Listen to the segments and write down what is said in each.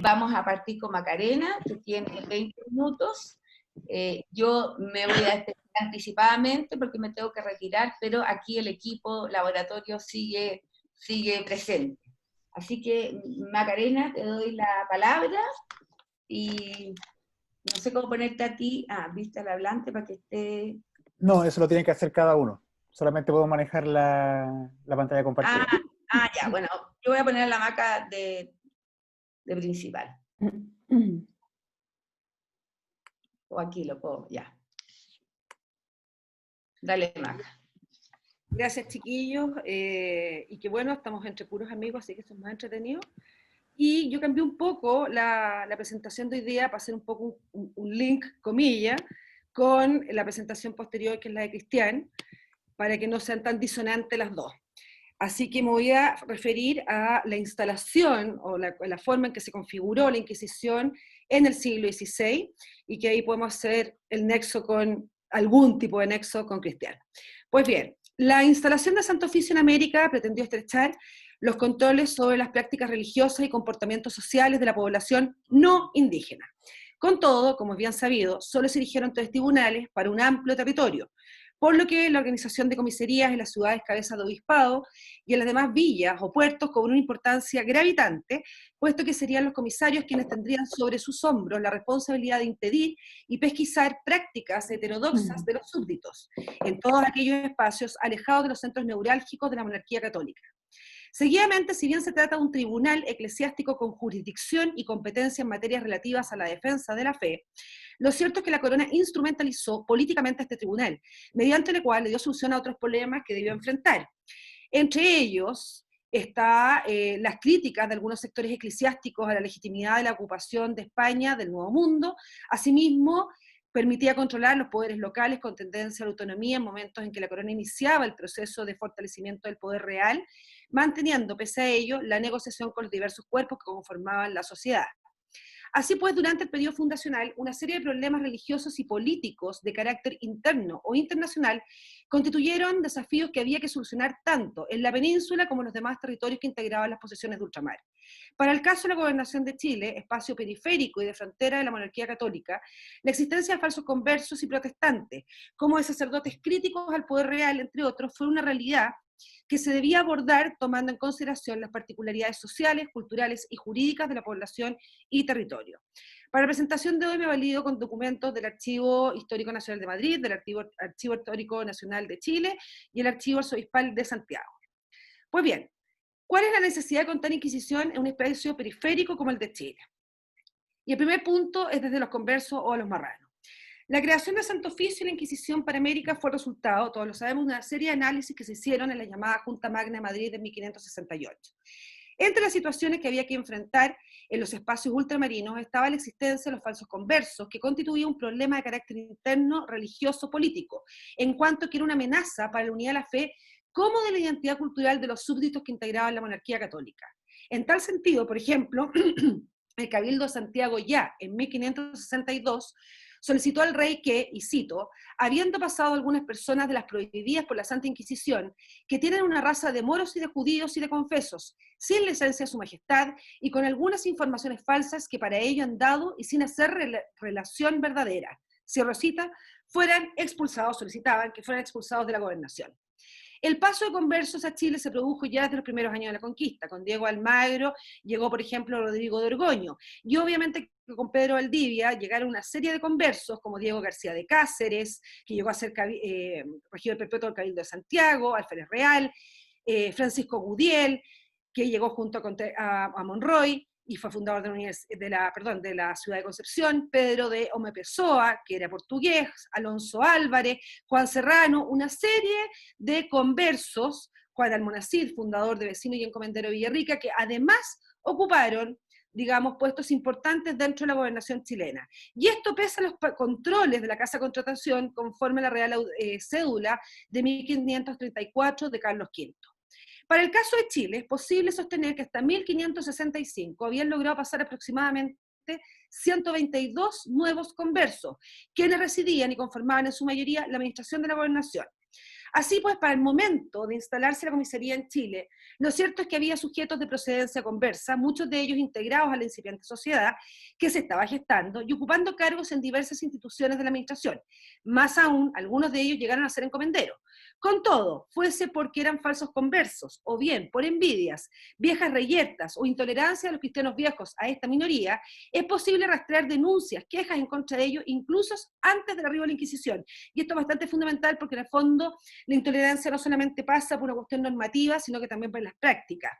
Vamos a partir con Macarena, que tiene 20 minutos. Yo me voy a despedir anticipadamente porque me tengo que retirar, pero aquí el equipo laboratorio sigue presente. Así que, Macarena, te doy la palabra y no sé cómo ponerte a ti, viste al hablante para que esté... No, eso lo tiene que hacer cada uno. Solamente puedo manejar la pantalla Ah, compartida. ya, bueno, yo voy a poner la Maca de principal. O aquí lo puedo, ya. Dale, Maca. Gracias, chiquillos, y que bueno, estamos entre puros amigos, así que esto es más entretenido. Y yo cambié un poco la presentación de hoy día para hacer un poco un link, comillas, con la presentación posterior, que es la de Cristian, para que no sean tan disonantes las dos. Así que me voy a referir a la instalación o la forma en que se configuró la Inquisición en el siglo XVI, y que ahí podemos hacer el nexo con algún tipo de nexo con Cristian. Pues bien, la instalación de Santo Oficio en América pretendió estrechar los controles sobre las prácticas religiosas y comportamientos sociales de la población no indígena. Con todo, como es bien sabido, solo se erigieron 3 tribunales para un amplio territorio, por lo que la organización de comisarías en las ciudades cabezas de obispado y en las demás villas o puertos cobró una importancia gravitante, puesto que serían los comisarios quienes tendrían sobre sus hombros la responsabilidad de impedir y pesquisar prácticas heterodoxas de los súbditos, en todos aquellos espacios alejados de los centros neurálgicos de la monarquía católica. Seguidamente, si bien se trata de un tribunal eclesiástico con jurisdicción y competencia en materias relativas a la defensa de la fe, lo cierto es que la corona instrumentalizó políticamente a este tribunal, mediante el cual le dio solución a otros problemas que debió enfrentar. Entre ellos está las críticas de algunos sectores eclesiásticos a la legitimidad de la ocupación de España del Nuevo Mundo. Asimismo, permitía controlar los poderes locales con tendencia a la autonomía en momentos en que la corona iniciaba el proceso de fortalecimiento del poder real, manteniendo, pese a ello, la negociación con los diversos cuerpos que conformaban la sociedad. Así pues, durante el periodo fundacional, una serie de problemas religiosos y políticos de carácter interno o internacional constituyeron desafíos que había que solucionar tanto en la península como en los demás territorios que integraban las posesiones de ultramar. Para el caso de la gobernación de Chile, espacio periférico y de frontera de la monarquía católica, la existencia de falsos conversos y protestantes, como de sacerdotes críticos al poder real, entre otros, fue una realidad que se debía abordar tomando en consideración las particularidades sociales, culturales y jurídicas de la población y territorio. Para la presentación de hoy me valido con documentos del Archivo Histórico Nacional de Madrid, del Archivo Histórico Nacional de Chile y el Archivo Arzobispal de Santiago. Pues bien, ¿cuál es la necesidad de contar Inquisición en un espacio periférico como el de Chile? Y el primer punto es desde los conversos o los marranos. La creación de Santo Oficio y la Inquisición para América fue resultado, todos lo sabemos, de una serie de análisis que se hicieron en la llamada Junta Magna de Madrid de 1568. Entre las situaciones que había que enfrentar en los espacios ultramarinos estaba la existencia de los falsos conversos, que constituía un problema de carácter interno, religioso, político, en cuanto que era una amenaza para la unidad de la fe como de la identidad cultural de los súbditos que integraban la monarquía católica. En tal sentido, por ejemplo, el Cabildo de Santiago ya en 1562 solicitó al rey que, y cito, habiendo pasado algunas personas de las prohibidas por la Santa Inquisición, que tienen una raza de moros y de judíos y de confesos, sin licencia de su majestad, y con algunas informaciones falsas que para ello han dado y sin hacer relación verdadera, cierro cita, fueran expulsados, solicitaban que fueran expulsados de la gobernación. El paso de conversos a Chile se produjo ya desde los primeros años de la conquista. Con Diego Almagro llegó, por ejemplo, Rodrigo de Orgoño. Y obviamente con Pedro Valdivia llegaron una serie de conversos, como Diego García de Cáceres, que llegó a ser regidor perpetuo del Cabildo de Santiago, Alférez Real, Francisco Gudiel, que llegó junto a Monroy, y fue fundador de la ciudad de Concepción, Pedro de Ome Pessoa, que era portugués, Alonso Álvarez, Juan Serrano, una serie de conversos, Juan Almonacid, fundador de Vecino y Encomendero de Villarrica, que además ocuparon, digamos, puestos importantes dentro de la gobernación chilena. Y esto pese a los controles de la Casa de Contratación conforme a la Real Cédula de 1534 de Carlos V. Para el caso de Chile, es posible sostener que hasta 1565 habían logrado pasar aproximadamente 122 nuevos conversos, quienes residían y conformaban en su mayoría la administración de la gobernación. Así pues, para el momento de instalarse la comisaría en Chile, lo cierto es que había sujetos de procedencia conversa, muchos de ellos integrados a la incipiente sociedad que se estaba gestando y ocupando cargos en diversas instituciones de la administración. Más aún, algunos de ellos llegaron a ser encomenderos. Con todo, fuese porque eran falsos conversos, o bien por envidias, viejas reyertas o intolerancia de los cristianos viejos a esta minoría, es posible rastrear denuncias, quejas en contra de ellos, incluso antes del arribo de la Inquisición. Y esto es bastante fundamental porque en el fondo la intolerancia no solamente pasa por una cuestión normativa, sino que también por las prácticas.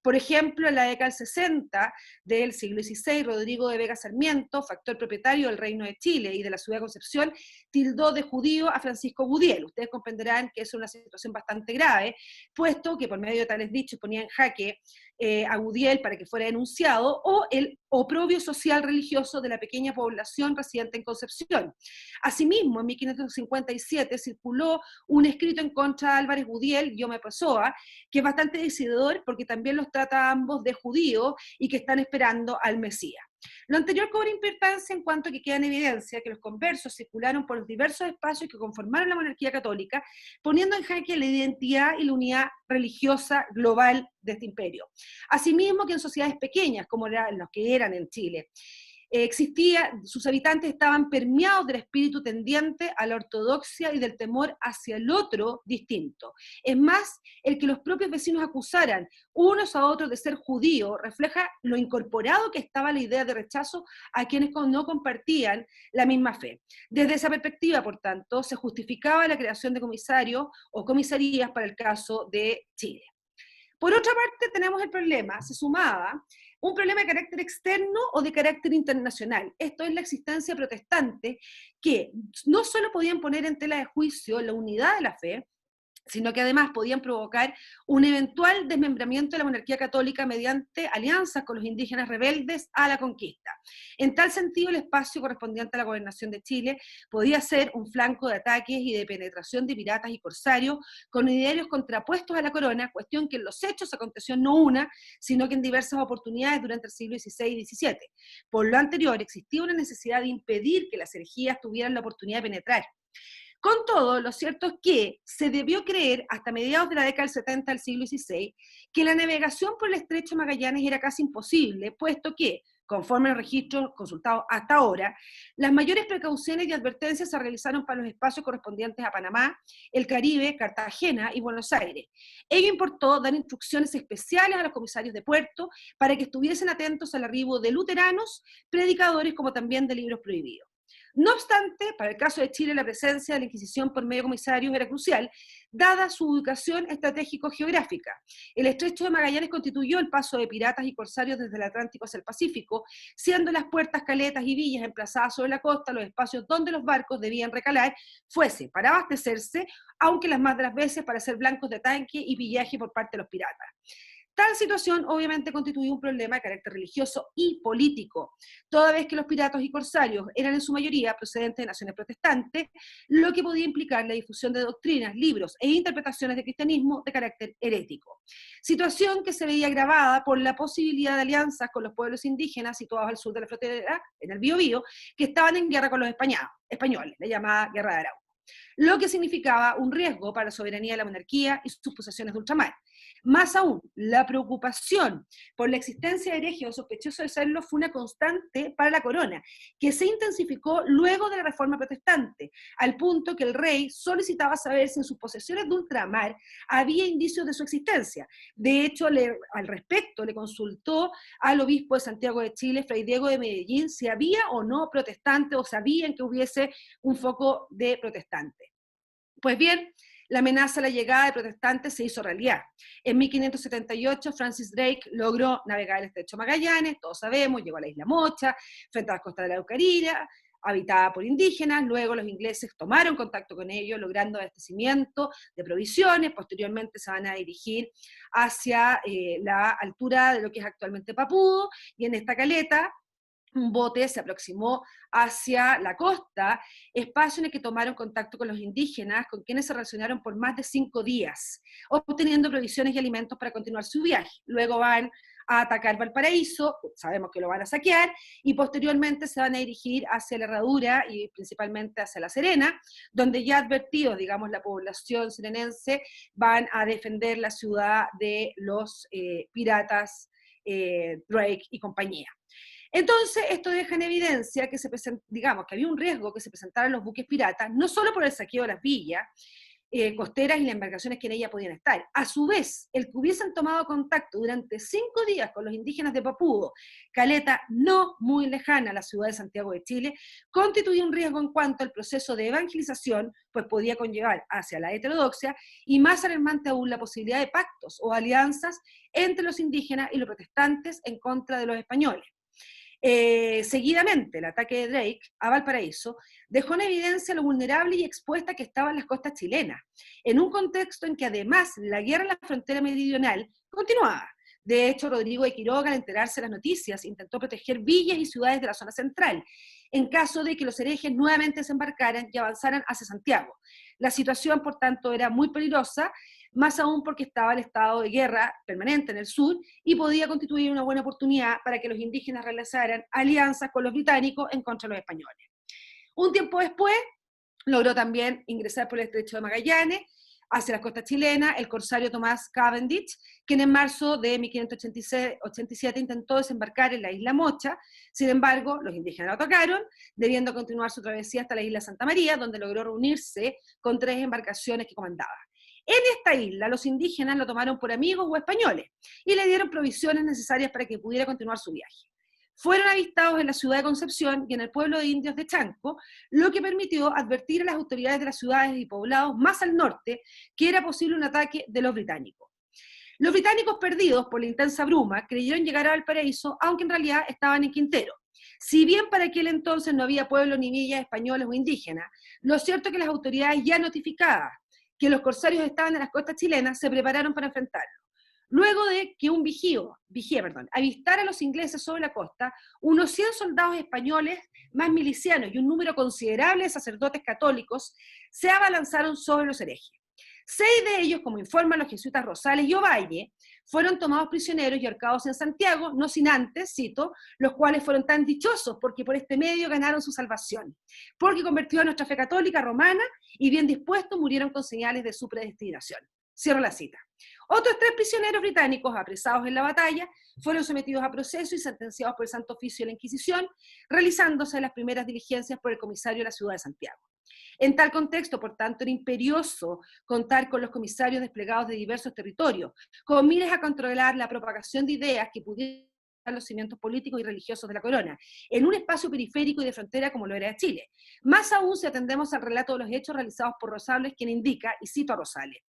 Por ejemplo, en la década del 60 del siglo XVI, Rodrigo de Vega Sarmiento, factor propietario del Reino de Chile y de la ciudad de Concepción, tildó de judío a Francisco Gudiel. Ustedes comprenderán que es una situación bastante grave, puesto que por medio de tales dichos ponía en jaque a Gudiel para que fuera denunciado, o el oprobio social religioso de la pequeña población residente en Concepción. Asimismo, en 1557 circuló un escrito en contra de Álvarez Gudiel y Yome Pessoa, que es bastante decidor porque también los trata a ambos de judíos y que están esperando al Mesías. Lo anterior cobra importancia en cuanto a que queda en evidencia que los conversos circularon por los diversos espacios que conformaron la monarquía católica, poniendo en jaque la identidad y la unidad religiosa global de este imperio. Asimismo que en sociedades pequeñas, como eran los que eran en Chile, sus habitantes estaban permeados del espíritu tendiente a la ortodoxia y del temor hacia el otro distinto. Es más, el que los propios vecinos acusaran unos a otros de ser judíos refleja lo incorporado que estaba la idea de rechazo a quienes no compartían la misma fe. Desde esa perspectiva, por tanto, se justificaba la creación de comisarios o comisarías para el caso de Chile. Por otra parte, tenemos el problema, se sumaba un problema de carácter externo o de carácter internacional. Esto es la existencia protestante que no solo podían poner en tela de juicio la unidad de la fe, sino que además podían provocar un eventual desmembramiento de la monarquía católica mediante alianzas con los indígenas rebeldes a la conquista. En tal sentido, el espacio correspondiente a la gobernación de Chile podía ser un flanco de ataques y de penetración de piratas y corsarios con idearios contrapuestos a la corona, cuestión que en los hechos aconteció no una, sino que en diversas oportunidades durante el siglo XVI y XVII. Por lo anterior, existía una necesidad de impedir que las herejías tuvieran la oportunidad de penetrar. Con todo, lo cierto es que se debió creer hasta mediados de la década del 70 del siglo XVI que la navegación por el estrecho de Magallanes era casi imposible, puesto que, conforme al registro consultado hasta ahora, las mayores precauciones y advertencias se realizaron para los espacios correspondientes a Panamá, el Caribe, Cartagena y Buenos Aires. Ello importó dar instrucciones especiales a los comisarios de puerto para que estuviesen atentos al arribo de luteranos, predicadores como también de libros prohibidos. No obstante, para el caso de Chile, la presencia de la Inquisición por medio de comisarios era crucial, dada su ubicación estratégico-geográfica. El estrecho de Magallanes constituyó el paso de piratas y corsarios desde el Atlántico hacia el Pacífico, siendo las puertas, caletas y villas emplazadas sobre la costa los espacios donde los barcos debían recalar, fuese para abastecerse, aunque las más de las veces para ser blancos de tanque y pillaje por parte de los piratas. Tal situación obviamente constituía un problema de carácter religioso y político, toda vez que los piratas y corsarios eran en su mayoría procedentes de naciones protestantes, lo que podía implicar la difusión de doctrinas, libros e interpretaciones de cristianismo de carácter herético. Situación que se veía agravada por la posibilidad de alianzas con los pueblos indígenas situados al sur de la frontera, en el Biobío, que estaban en guerra con los españoles, la llamada Guerra de Arauco, lo que significaba un riesgo para la soberanía de la monarquía y sus posesiones de ultramar. Más aún, la preocupación por la existencia de herejes o sospechosos de serlo fue una constante para la corona, que se intensificó luego de la Reforma Protestante, al punto que el rey solicitaba saber si en sus posesiones de ultramar había indicios de su existencia. De hecho, al respecto le consultó al obispo de Santiago de Chile, Fray Diego de Medellín, si había o no protestantes o sabían que hubiese un foco de protestantes. Pues bien, la amenaza a la llegada de protestantes se hizo realidad. En 1578, Francis Drake logró navegar el estrecho Magallanes, todos sabemos, llegó a la isla Mocha, frente a las costas de la Araucanía, habitada por indígenas. Luego los ingleses tomaron contacto con ellos, logrando abastecimiento de provisiones. Posteriormente se van a dirigir hacia la altura de lo que es actualmente Papudo, y en esta caleta un bote se aproximó hacia la costa, espacio en el que tomaron contacto con los indígenas, con quienes se relacionaron por más de 5 días, obteniendo provisiones y alimentos para continuar su viaje. Luego van a atacar Valparaíso, sabemos que lo van a saquear, y posteriormente se van a dirigir hacia la Herradura y principalmente hacia La Serena, donde ya advertidos, digamos, la población serenense, van a defender la ciudad de los piratas Drake y compañía. Entonces, esto deja en evidencia que digamos, que había un riesgo que se presentaran los buques piratas, no solo por el saqueo de las villas costeras y las embarcaciones que en ellas podían estar. A su vez, el que hubiesen tomado contacto durante 5 días con los indígenas de Papudo, caleta no muy lejana a la ciudad de Santiago de Chile, constituía un riesgo en cuanto al proceso de evangelización, pues podía conllevar hacia la heterodoxia, y más alarmante aún la posibilidad de pactos o alianzas entre los indígenas y los protestantes en contra de los españoles. Seguidamente, el ataque de Drake a Valparaíso dejó en evidencia lo vulnerable y expuesta que estaban las costas chilenas, en un contexto en que además la guerra en la frontera meridional continuaba. De hecho, Rodrigo de Quiroga, al enterarse de las noticias, intentó proteger villas y ciudades de la zona central, en caso de que los herejes nuevamente desembarcaran y avanzaran hacia Santiago. La situación, por tanto, era muy peligrosa, más aún porque estaba el estado de guerra permanente en el sur y podía constituir una buena oportunidad para que los indígenas realizaran alianzas con los británicos en contra de los españoles. Un tiempo después, logró también ingresar por el estrecho de Magallanes hacia las costas chilenas el corsario Tomás Cavendish, quien en marzo de 1587 intentó desembarcar en la isla Mocha. Sin embargo, los indígenas lo atacaron, debiendo continuar su travesía hasta la isla Santa María, donde logró reunirse con 3 embarcaciones que comandaba. En esta isla, los indígenas lo tomaron por amigos o españoles y le dieron provisiones necesarias para que pudiera continuar su viaje. Fueron avistados en la ciudad de Concepción y en el pueblo de indios de Chanco, lo que permitió advertir a las autoridades de las ciudades y poblados más al norte que era posible un ataque de los británicos. Los británicos, perdidos por la intensa bruma, creyeron llegar a Valparaíso, aunque en realidad estaban en Quintero. Si bien para aquel entonces no había pueblos ni villas españoles o indígenas, lo cierto es que las autoridades ya notificadas que los corsarios estaban en las costas chilenas se prepararon para enfrentarlo. Luego de que un vigía, avistara a los ingleses sobre la costa, unos 100 soldados españoles, más milicianos y un número considerable de sacerdotes católicos, se abalanzaron sobre los herejes. 6 de ellos, como informan los jesuitas Rosales y Ovalle, fueron tomados prisioneros y ahorcados en Santiago, no sin antes, cito, los cuales fueron tan dichosos porque por este medio ganaron su salvación, porque convirtió a nuestra fe católica romana y bien dispuestos murieron con señales de su predestinación. Cierro la cita. Otros 3 prisioneros británicos apresados en la batalla fueron sometidos a proceso y sentenciados por el Santo Oficio de la Inquisición, realizándose las primeras diligencias por el comisario de la ciudad de Santiago. En tal contexto, por tanto, era imperioso contar con los comisarios desplegados de diversos territorios, con miras a controlar la propagación de ideas que pudieran los cimientos políticos y religiosos de la corona, en un espacio periférico y de frontera como lo era Chile. Más aún si atendemos al relato de los hechos realizados por Rosales, quien indica, y cito a Rosales: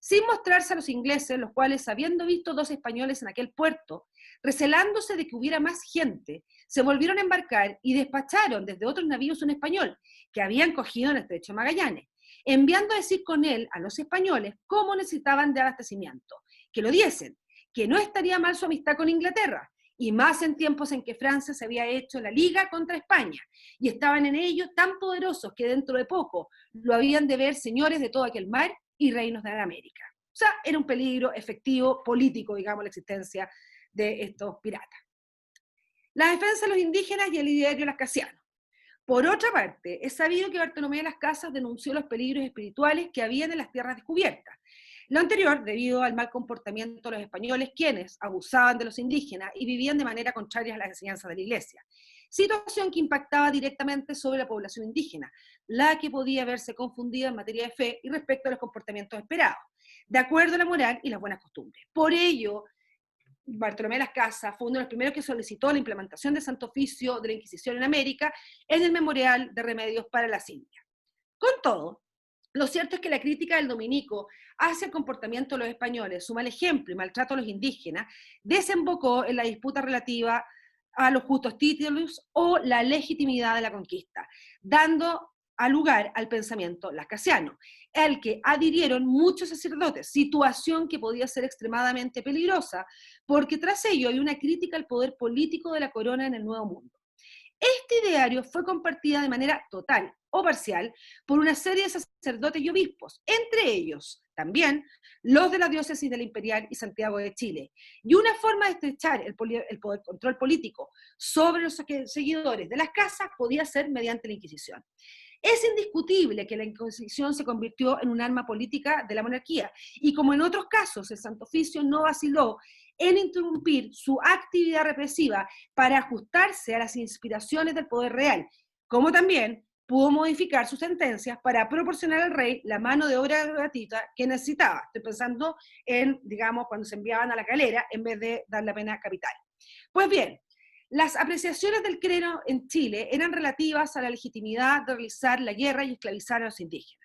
sin mostrarse a los ingleses, los cuales, habiendo visto 2 españoles en aquel puerto, recelándose de que hubiera más gente, se volvieron a embarcar y despacharon desde otros navíos un español, que habían cogido en el estrecho de Magallanes, enviando a decir con él a los españoles cómo necesitaban de abastecimiento, que lo diesen, que no estaría mal su amistad con Inglaterra, y más en tiempos en que Francia se había hecho la liga contra España, y estaban en ello tan poderosos que dentro de poco lo habían de ver señores de todo aquel mar y reinos de la América. O sea, era un peligro efectivo, político, digamos, la existencia de estos piratas. La defensa de los indígenas y el ideario lascasiano. Por otra parte, es sabido que Bartolomé de las Casas denunció los peligros espirituales que habían en las tierras descubiertas. Lo anterior debido al mal comportamiento de los españoles, quienes abusaban de los indígenas y vivían de manera contraria a las enseñanzas de la Iglesia. Situación que impactaba directamente sobre la población indígena, la que podía verse confundida en materia de fe y respecto a los comportamientos esperados, de acuerdo a la moral y las buenas costumbres. Por ello, Bartolomé de las Casas fue uno de los primeros que solicitó la implementación del Santo Oficio de la Inquisición en América en el Memorial de Remedios para las Indias. Con todo, lo cierto es que la crítica del dominico hacia el comportamiento de los españoles, su mal ejemplo y maltrato a los indígenas, desembocó en la disputa relativa a los justos títulos o la legitimidad de la conquista, dando lugar al pensamiento lascasiano, al que adhirieron muchos sacerdotes, situación que podía ser extremadamente peligrosa, porque tras ello hay una crítica al poder político de la corona en el Nuevo Mundo. Este ideario fue compartida de manera total o parcial por una serie de sacerdotes y obispos, entre ellos también los de la diócesis de la Imperial y Santiago de Chile. Y una forma de estrechar el control político sobre los seguidores de las casas podía ser mediante la Inquisición. Es indiscutible que la Inquisición se convirtió en un arma política de la monarquía, y como en otros casos, el Santo Oficio no vaciló en interrumpir su actividad represiva para ajustarse a las inspiraciones del poder real, como también pudo modificar sus sentencias para proporcionar al rey la mano de obra gratuita que necesitaba. Estoy pensando en, digamos, cuando se enviaban a la galera en vez de dar la pena capital. Pues bien, las apreciaciones del clero en Chile eran relativas a la legitimidad de realizar la guerra y esclavizar a los indígenas.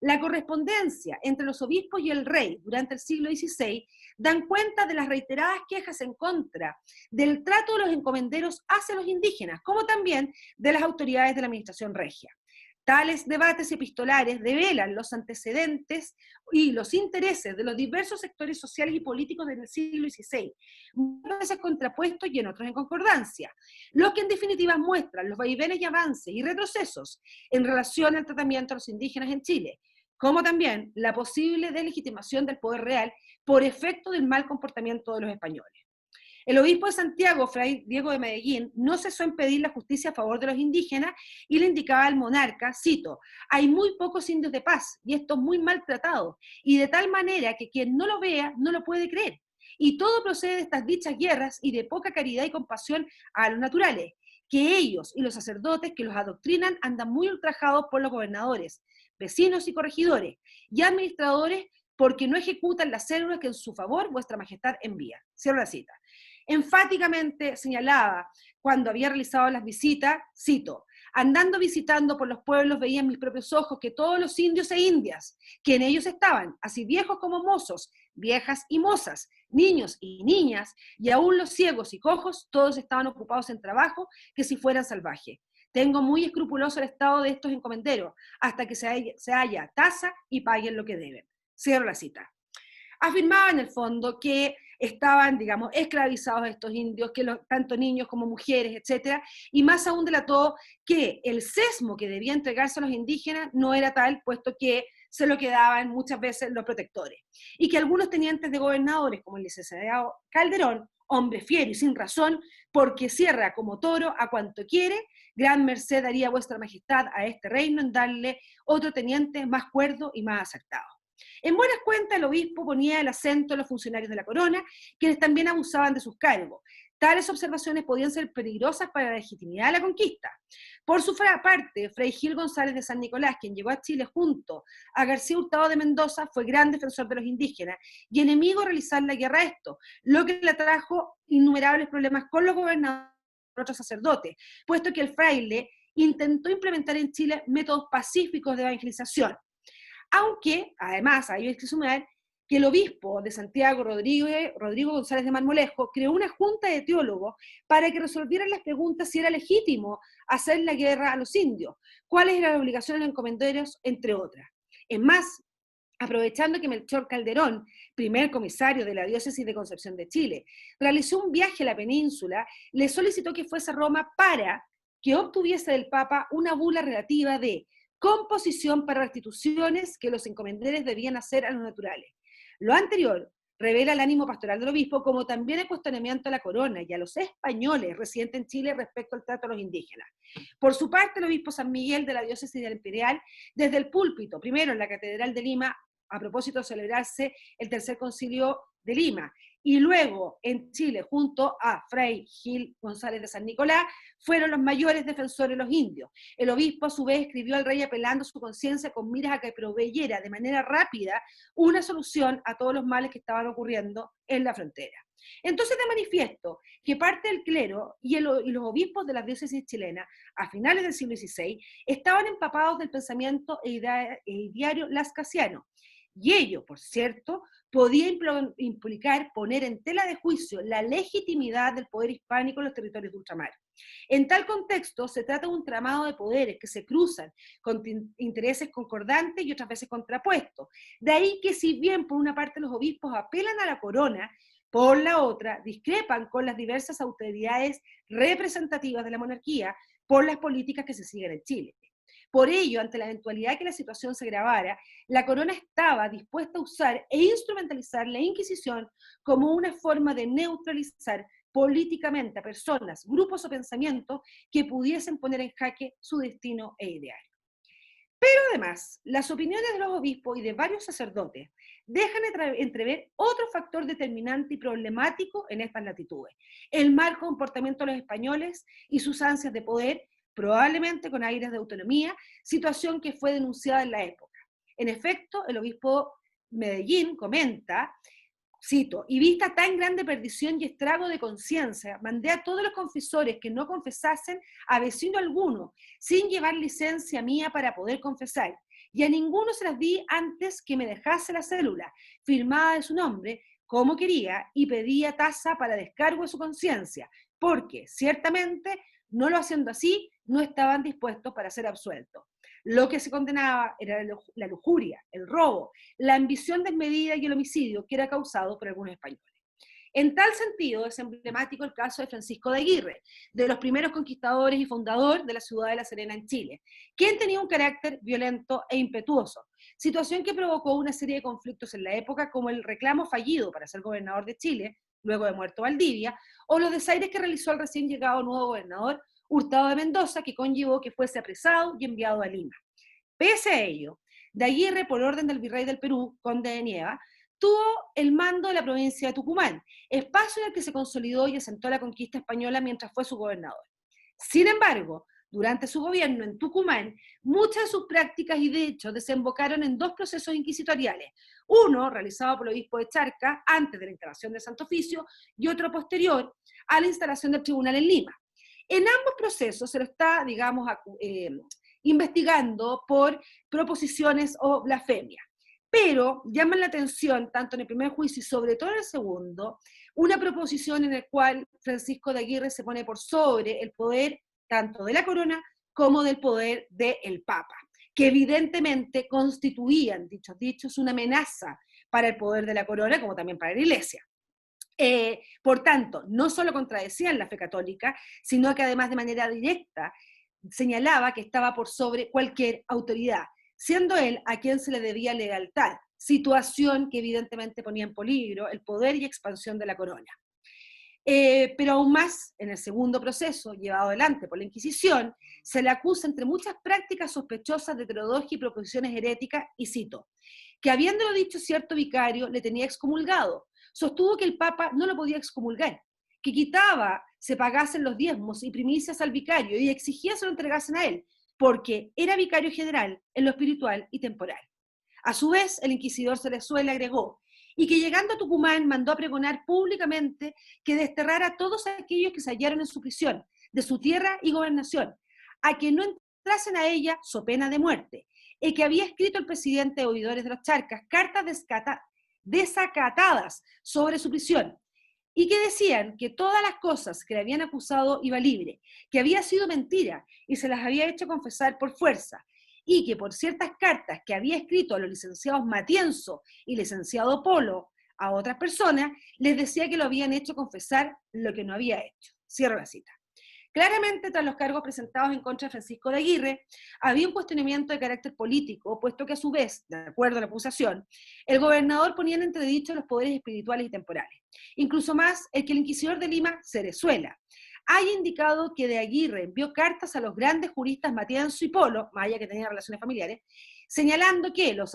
La correspondencia entre los obispos y el rey durante el siglo XVI dan cuenta de las reiteradas quejas en contra del trato de los encomenderos hacia los indígenas, como también de las autoridades de la administración regia. Tales debates epistolares develan los antecedentes y los intereses de los diversos sectores sociales y políticos del siglo XVI, muchas veces contrapuestos y en otros en concordancia, lo que en definitiva muestran los vaivenes y avances y retrocesos en relación al tratamiento a los indígenas en Chile, como también la posible delegitimación del poder real por efecto del mal comportamiento de los españoles. El obispo de Santiago, Fray Diego de Medellín, no cesó en pedir la justicia a favor de los indígenas y le indicaba al monarca, cito, hay muy pocos indios de paz y estos muy maltratados, y de tal manera que quien no lo vea no lo puede creer. Y todo procede de estas dichas guerras y de poca caridad y compasión a los naturales, que ellos y los sacerdotes que los adoctrinan andan muy ultrajados por los gobernadores, vecinos y corregidores, y administradores porque no ejecutan las células que en su favor vuestra majestad envía. Cierro la cita. Enfáticamente señalaba cuando había realizado las visitas, cito, andando visitando por los pueblos veía en mis propios ojos que todos los indios e indias, que en ellos estaban, así viejos como mozos, viejas y mozas, niños y niñas, y aún los ciegos y cojos, todos estaban ocupados en trabajo que si fueran salvajes. Tengo muy escrupuloso el estado de estos encomenderos, hasta que se haya tasa y paguen lo que deben. Cierro la cita. Afirmaba en el fondo que estaban, digamos, esclavizados estos indios, que tanto niños como mujeres, etcétera, y más aún delató que el sesmo que debía entregarse a los indígenas no era tal, puesto que se lo quedaban muchas veces los protectores, y que algunos tenientes de gobernadores, como el licenciado Calderón, hombre fiero y sin razón, porque cierra como toro a cuanto quiere, gran merced daría vuestra majestad a este reino en darle otro teniente más cuerdo y más acertado. En buenas cuentas, el obispo ponía el acento en los funcionarios de la corona, quienes también abusaban de sus cargos. Tales observaciones podían ser peligrosas para la legitimidad de la conquista. Por su parte, Fray Gil González de San Nicolás, quien llegó a Chile junto a García Hurtado de Mendoza, fue gran defensor de los indígenas y enemigo de realizar la guerra a esto, lo que le trajo innumerables problemas con los gobernadores y otros sacerdotes, puesto que el fraile intentó implementar en Chile métodos pacíficos de evangelización. Aunque, además, hay que sumar que el obispo de Santiago, Rodrigo González de Marmolejo, creó una junta de teólogos para que resolvieran las preguntas si era legítimo hacer la guerra a los indios, cuáles eran las obligaciones de los encomenderos, entre otras. Es más, aprovechando que Melchor Calderón, primer comisario de la diócesis de Concepción de Chile, realizó un viaje a la península, le solicitó que fuese a Roma para que obtuviese del Papa una bula relativa de composición para restituciones que los encomenderes debían hacer a los naturales. Lo anterior revela el ánimo pastoral del obispo, como también el cuestionamiento a la corona y a los españoles residentes en Chile respecto al trato a los indígenas. Por su parte, el obispo San Miguel de la diócesis del Imperial, desde el púlpito, primero en la Catedral de Lima, a propósito de celebrarse el Tercer Concilio de Lima, y luego en Chile, junto a Fray Gil González de San Nicolás, fueron los mayores defensores de los indios. El obispo, a su vez, escribió al rey apelando su conciencia con miras a que proveyera de manera rápida una solución a todos los males que estaban ocurriendo en la frontera. Entonces, de manifiesto que parte del clero y los obispos de las diócesis chilenas, a finales del siglo XVI, estaban empapados del pensamiento ideario lascasiano. Y ello, por cierto, podía implicar poner en tela de juicio la legitimidad del poder hispánico en los territorios de ultramar. En tal contexto, se trata de un tramado de poderes que se cruzan con intereses concordantes y otras veces contrapuestos. De ahí que si bien por una parte los obispos apelan a la corona, por la otra, discrepan con las diversas autoridades representativas de la monarquía por las políticas que se siguen en Chile. Por ello, ante la eventualidad que la situación se agravara, la corona estaba dispuesta a usar e instrumentalizar la Inquisición como una forma de neutralizar políticamente a personas, grupos o pensamientos que pudiesen poner en jaque su destino e ideal. Pero además, las opiniones de los obispos y de varios sacerdotes dejan entrever otro factor determinante y problemático en estas latitudes: el mal comportamiento de los españoles y sus ansias de poder, probablemente con aires de autonomía, situación que fue denunciada en la época. En efecto, el obispo Medellín comenta, cito, y vista tan grande perdición y estrago de conciencia, mandé a todos los confesores que no confesasen a vecino alguno, sin llevar licencia mía para poder confesar, y a ninguno se las di antes que me dejase la célula, firmada de su nombre, como quería, y pedía tasa para descargo de su conciencia, porque, ciertamente, no lo haciendo así, no estaban dispuestos para ser absueltos. Lo que se condenaba era la lujuria, el robo, la ambición desmedida y el homicidio que era causado por algunos españoles. En tal sentido, es emblemático el caso de Francisco de Aguirre, de los primeros conquistadores y fundador de la ciudad de La Serena en Chile, quien tenía un carácter violento e impetuoso, situación que provocó una serie de conflictos en la época, como el reclamo fallido para ser gobernador de Chile, luego de muerto Valdivia, o los desaires que realizó el recién llegado nuevo gobernador Hurtado de Mendoza, que conllevó que fuese apresado y enviado a Lima. Pese a ello, de Aguirre, por orden del virrey del Perú, conde de Nieva, tuvo el mando de la provincia de Tucumán, espacio en el que se consolidó y asentó la conquista española mientras fue su gobernador. Sin embargo, durante su gobierno en Tucumán, muchas de sus prácticas y de hecho desembocaron en dos procesos inquisitoriales, uno realizado por el obispo de Charca antes de la instalación del Santo Oficio y otro posterior a la instalación del tribunal en Lima. En ambos procesos se lo está, digamos, investigando por proposiciones o blasfemia. Pero llaman la atención, tanto en el primer juicio y sobre todo en el segundo, una proposición en la cual Francisco de Aguirre se pone por sobre el poder tanto de la corona como del poder del Papa, que evidentemente constituían, dichos, una amenaza para el poder de la corona como también para la Iglesia. Por tanto, no solo contradecían la fe católica, sino que además de manera directa señalaba que estaba por sobre cualquier autoridad, siendo él a quien se le debía lealtad, situación que evidentemente ponía en peligro el poder y expansión de la corona. Pero aún más, en el segundo proceso, llevado adelante por la Inquisición, se le acusa entre muchas prácticas sospechosas de heterodoxia y proposiciones heréticas, y cito, que habiéndolo dicho cierto vicario le tenía excomulgado, sostuvo que el Papa no lo podía excomulgar, que quitaba, se pagasen los diezmos y primicias al vicario y exigía se lo entregasen a él, porque era vicario general en lo espiritual y temporal. A su vez, el inquisidor Cerezuela agregó, y que llegando a Tucumán mandó a pregonar públicamente que desterrara a todos aquellos que se hallaron en su prisión, de su tierra y gobernación, a que no entrasen a ella so pena de muerte, y que había escrito el presidente de Oidores de los Charcas cartas desacatadas sobre su prisión, y que decían que todas las cosas que le habían acusado iba libre, que había sido mentira y se las había hecho confesar por fuerza, y que por ciertas cartas que había escrito a los licenciados Matienzo y licenciado Polo a otras personas, les decía que lo habían hecho confesar lo que no había hecho. Cierro la cita. Claramente, tras los cargos presentados en contra de Francisco de Aguirre, había un cuestionamiento de carácter político, puesto que a su vez, de acuerdo a la acusación, el gobernador ponía en entredicho los poderes espirituales y temporales. Incluso más, el que el inquisidor de Lima, Cerezuela, haya indicado que de Aguirre envió cartas a los grandes juristas Matienzo y Polo, más allá que tenían relaciones familiares, señalando que los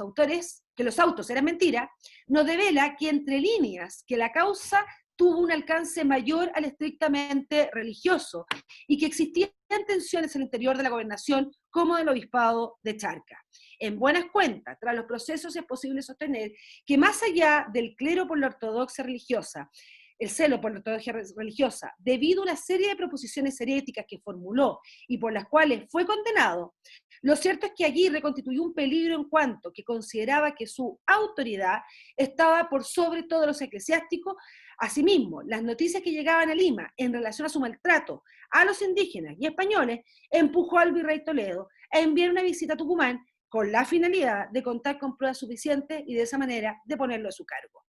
autos eran mentira, nos devela que entre líneas que la causa tuvo un alcance mayor al estrictamente religioso y que existían tensiones en el interior de la gobernación como del obispado de Charca. En buenas cuentas, tras los procesos es posible sostener que más allá del clero por la ortodoxia religiosa, el celo por la ortodoxia religiosa, debido a una serie de proposiciones heréticas que formuló y por las cuales fue condenado, lo cierto es que Aguirre constituyó un peligro en cuanto que consideraba que su autoridad estaba por sobre todo los eclesiásticos. Asimismo, las noticias que llegaban a Lima en relación a su maltrato a los indígenas y españoles empujó al virrey Toledo a enviar una visita a Tucumán con la finalidad de contar con pruebas suficientes y de esa manera de ponerlo a su cargo.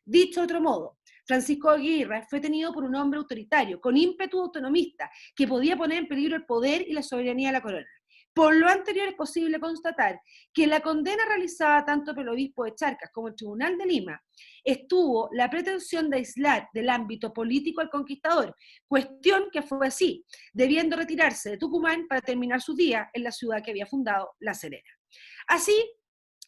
Dicho de otro modo, Francisco Aguirre, fue tenido por un hombre autoritario, con ímpetu autonomista, que podía poner en peligro el poder y la soberanía de la corona. Por lo anterior es posible constatar que la condena realizada tanto por el obispo de Charcas como el Tribunal de Lima estuvo la pretensión de aislar del ámbito político al conquistador, cuestión que fue así, debiendo retirarse de Tucumán para terminar sus días en la ciudad que había fundado, La Serena. Así,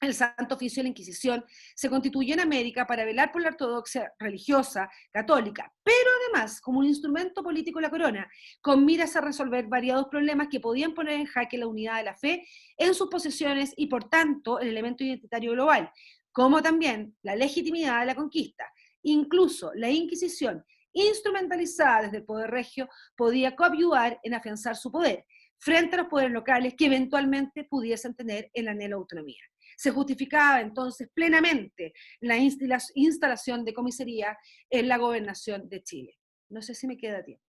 el Santo Oficio de la Inquisición se constituyó en América para velar por la ortodoxia religiosa católica, pero además como un instrumento político de la corona, con miras a resolver variados problemas que podían poner en jaque la unidad de la fe en sus posesiones y por tanto el elemento identitario global, como también la legitimidad de la conquista. Incluso la Inquisición, instrumentalizada desde el poder regio, podía coadyuvar en afianzar su poder frente a los poderes locales que eventualmente pudiesen tener el anhelo de autonomía. Se justificaba entonces plenamente la instalación de comisaría en la gobernación de Chile. No sé si me queda tiempo.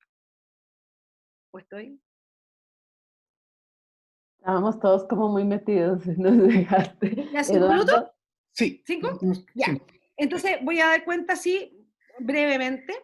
¿O estoy? Estábamos todos como muy metidos, nos dejaste. ¿Ya 5 minutos? Eduardo. Sí. ¿5? Ya. Sí. Entonces voy a dar cuenta así brevemente,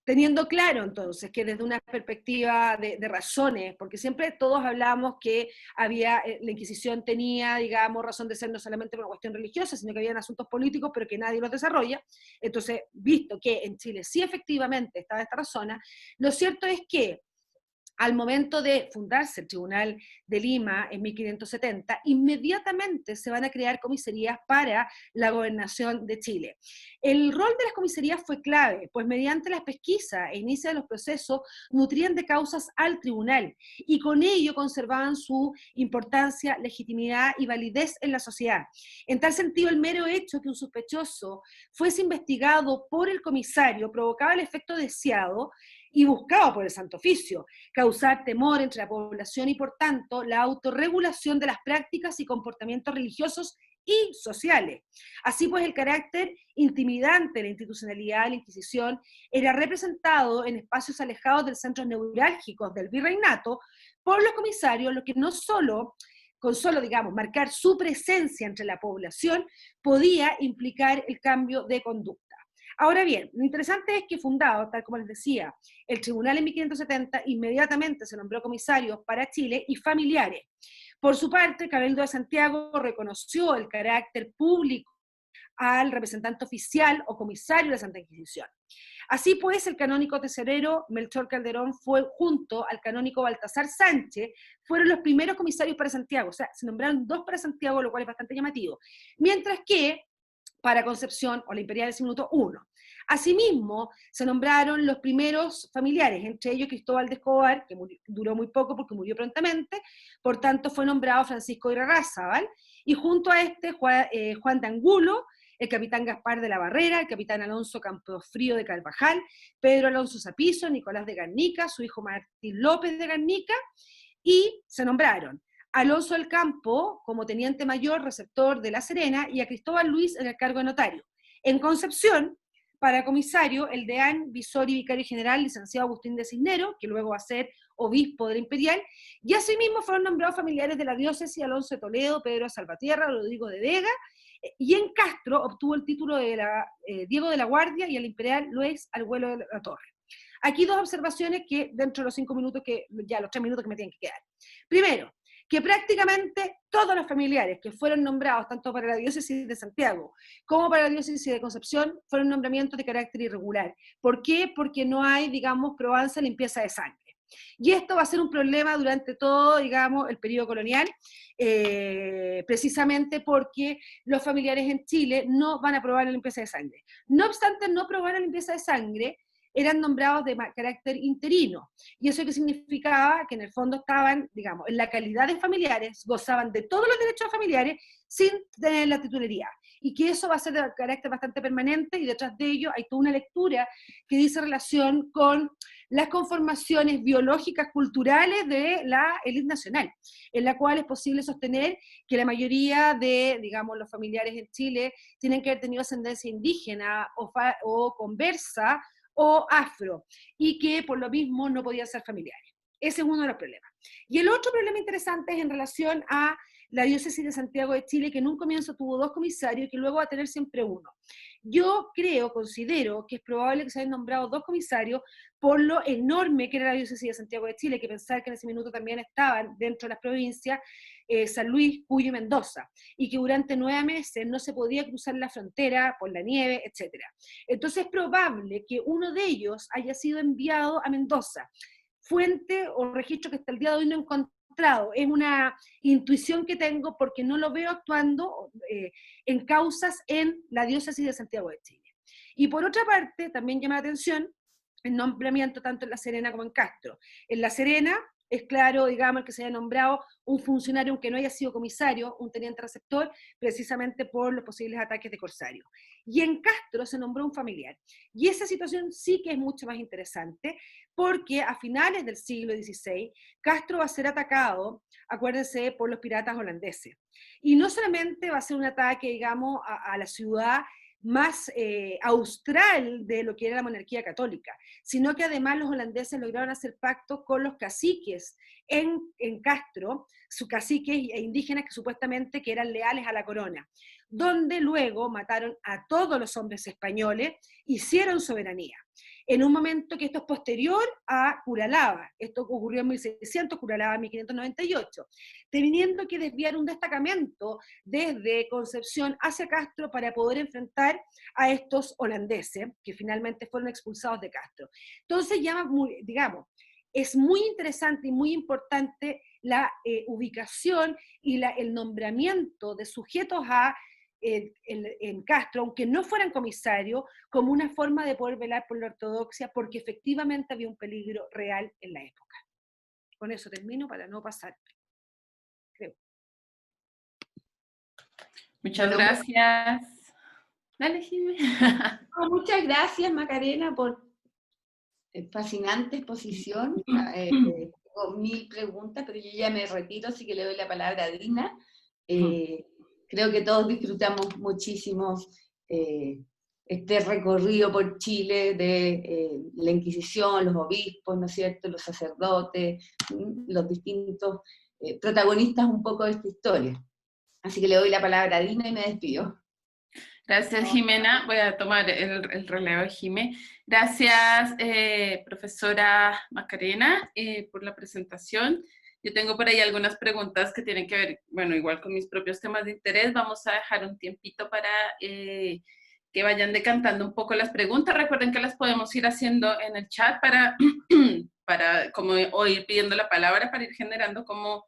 teniendo claro entonces que desde una perspectiva de razones, porque siempre todos hablamos que había, la Inquisición tenía, digamos, razón de ser no solamente por una cuestión religiosa, sino que habían asuntos políticos, pero que nadie los desarrolla. Entonces, visto que en Chile sí efectivamente estaba esta razón, lo cierto es que al momento de fundarse el Tribunal de Lima en 1570, inmediatamente se van a crear comisarías para la gobernación de Chile. El rol de las comisarías fue clave, pues mediante las pesquisas e inicio de los procesos nutrían de causas al tribunal y con ello conservaban su importancia, legitimidad y validez en la sociedad. En tal sentido, el mero hecho que un sospechoso fuese investigado por el comisario provocaba el efecto deseado y buscado por el Santo Oficio, causar temor entre la población y, por tanto, la autorregulación de las prácticas y comportamientos religiosos y sociales. Así pues, el carácter intimidante de la institucionalidad de la Inquisición era representado en espacios alejados del centro neurálgicos del virreinato por los comisarios, lo que no solo, con solo, digamos, marcar su presencia entre la población, podía implicar el cambio de conducta. Ahora bien, lo interesante es que fundado, tal como les decía, el tribunal en 1570, inmediatamente se nombró comisarios para Chile y familiares. Por su parte, el Cabildo de Santiago reconoció el carácter público al representante oficial o comisario de la Santa Inquisición. Así pues, el canónigo tesorero Melchor Calderón fue, junto al canónigo Baltasar Sánchez, fueron los primeros comisarios para Santiago. O sea, se nombraron 2 para Santiago, lo cual es bastante llamativo. Mientras que para Concepción o la Imperial ese minuto 1. Asimismo, se nombraron los primeros familiares, entre ellos Cristóbal de Escobar, que duró muy poco porque murió prontamente, por tanto fue nombrado Francisco de Irarrázaval, y junto a este Juan de Angulo, el capitán Gaspar de la Barrera, el capitán Alonso Campofrío de Carvajal, Pedro Alonso Zapizo, Nicolás de Garnica, su hijo Martín López de Garnica, y se nombraron Alonso del Campo como teniente mayor receptor de La Serena y a Cristóbal Luis en el cargo de notario. En Concepción, para comisario, el deán, visor y vicario general, licenciado Agustín de Cisneros, que luego va a ser obispo de la Imperial, y asimismo fueron nombrados familiares de la diócesis Alonso de Toledo, Pedro de Salvatierra, Rodrigo de Vega, y en Castro obtuvo el título de Diego de la Guardia y el Imperial Luis Arguello de la Torre. Aquí 2 observaciones que dentro de los 5 minutos los 3 minutos que me tienen que quedar. Primero, que prácticamente todos los familiares que fueron nombrados, tanto para la diócesis de Santiago como para la diócesis de Concepción, fueron nombramientos de carácter irregular. ¿Por qué? Porque no hay, digamos, probanza de limpieza de sangre. Y esto va a ser un problema durante todo, digamos, el periodo colonial, precisamente porque los familiares en Chile no van a probar la limpieza de sangre. No obstante, no probar la limpieza de sangre, eran nombrados de carácter interino. ¿Y eso qué significaba? Que en el fondo estaban, digamos, en la calidad de familiares, gozaban de todos los derechos familiares sin tener la titularidad. Y que eso va a ser de carácter bastante permanente y detrás de ello hay toda una lectura que dice relación con las conformaciones biológicas culturales de la élite nacional, en la cual es posible sostener que la mayoría de, digamos, los familiares en Chile tienen que haber tenido ascendencia indígena o conversa o afro, y que por lo mismo no podían ser familiares. Ese es uno de los problemas. Y el otro problema interesante es en relación a la diócesis de Santiago de Chile, que en un comienzo tuvo 2 comisarios y que luego va a tener siempre 1. Yo considero que es probable que se hayan nombrado 2 comisarios por lo enorme que era la diócesis de Santiago de Chile, que pensar que en ese minuto también estaban dentro de las provincias San Luis, Cuyo y Mendoza, y que durante 9 meses no se podía cruzar la frontera por la nieve, etc. Entonces es probable que uno de ellos haya sido enviado a Mendoza. Fuente o registro que hasta el día de hoy no he encontrado. Es una intuición que tengo porque no lo veo actuando en causas en la diócesis de Santiago de Chile. Y por otra parte, también llama la atención el nombramiento tanto en La Serena como en Castro. En La Serena es claro, digamos, que se haya nombrado un funcionario, aunque no haya sido comisario, un teniente receptor, precisamente por los posibles ataques de corsarios. Y en Castro se nombró un familiar. Y esa situación sí que es mucho más interesante, porque a finales del siglo XVI, Castro va a ser atacado, acuérdense, por los piratas holandeses. Y no solamente va a ser un ataque, digamos, a la ciudad más austral de lo que era la monarquía católica, sino que además los holandeses lograron hacer pactos con los caciques en Castro, sus caciques e indígenas que supuestamente que eran leales a la corona, donde luego mataron a todos los hombres españoles, hicieron soberanía. En un momento que esto es posterior a Curalaba, esto ocurrió en 1600, Curalaba en 1598, teniendo que desviar un destacamento desde Concepción hacia Castro para poder enfrentar a estos holandeses, que finalmente fueron expulsados de Castro. Entonces, digamos, es muy interesante y muy importante la ubicación y el nombramiento de sujetos en Castro, aunque no fueran comisarios, como una forma de poder velar por la ortodoxia, porque efectivamente había un peligro real en la época. Con eso termino para no pasar. Creo. Muchas gracias. Dale, Jimé. Muchas gracias, Macarena, por fascinante exposición. Tengo 1000 preguntas, pero yo ya me retiro, así que le doy la palabra a Dina. Creo que todos disfrutamos muchísimo este recorrido por Chile de la Inquisición, los obispos, ¿no es cierto?, los sacerdotes, los distintos protagonistas un poco de esta historia. Así que le doy la palabra a Dina y me despido. Gracias, Jimena. Voy a tomar el relevo de Jimé. Gracias, profesora Macarena, por la presentación. Yo tengo por ahí algunas preguntas que tienen que ver, bueno, igual con mis propios temas de interés. Vamos a dejar un tiempito para que vayan decantando un poco las preguntas. Recuerden que las podemos ir haciendo en el chat o ir pidiendo la palabra para ir generando como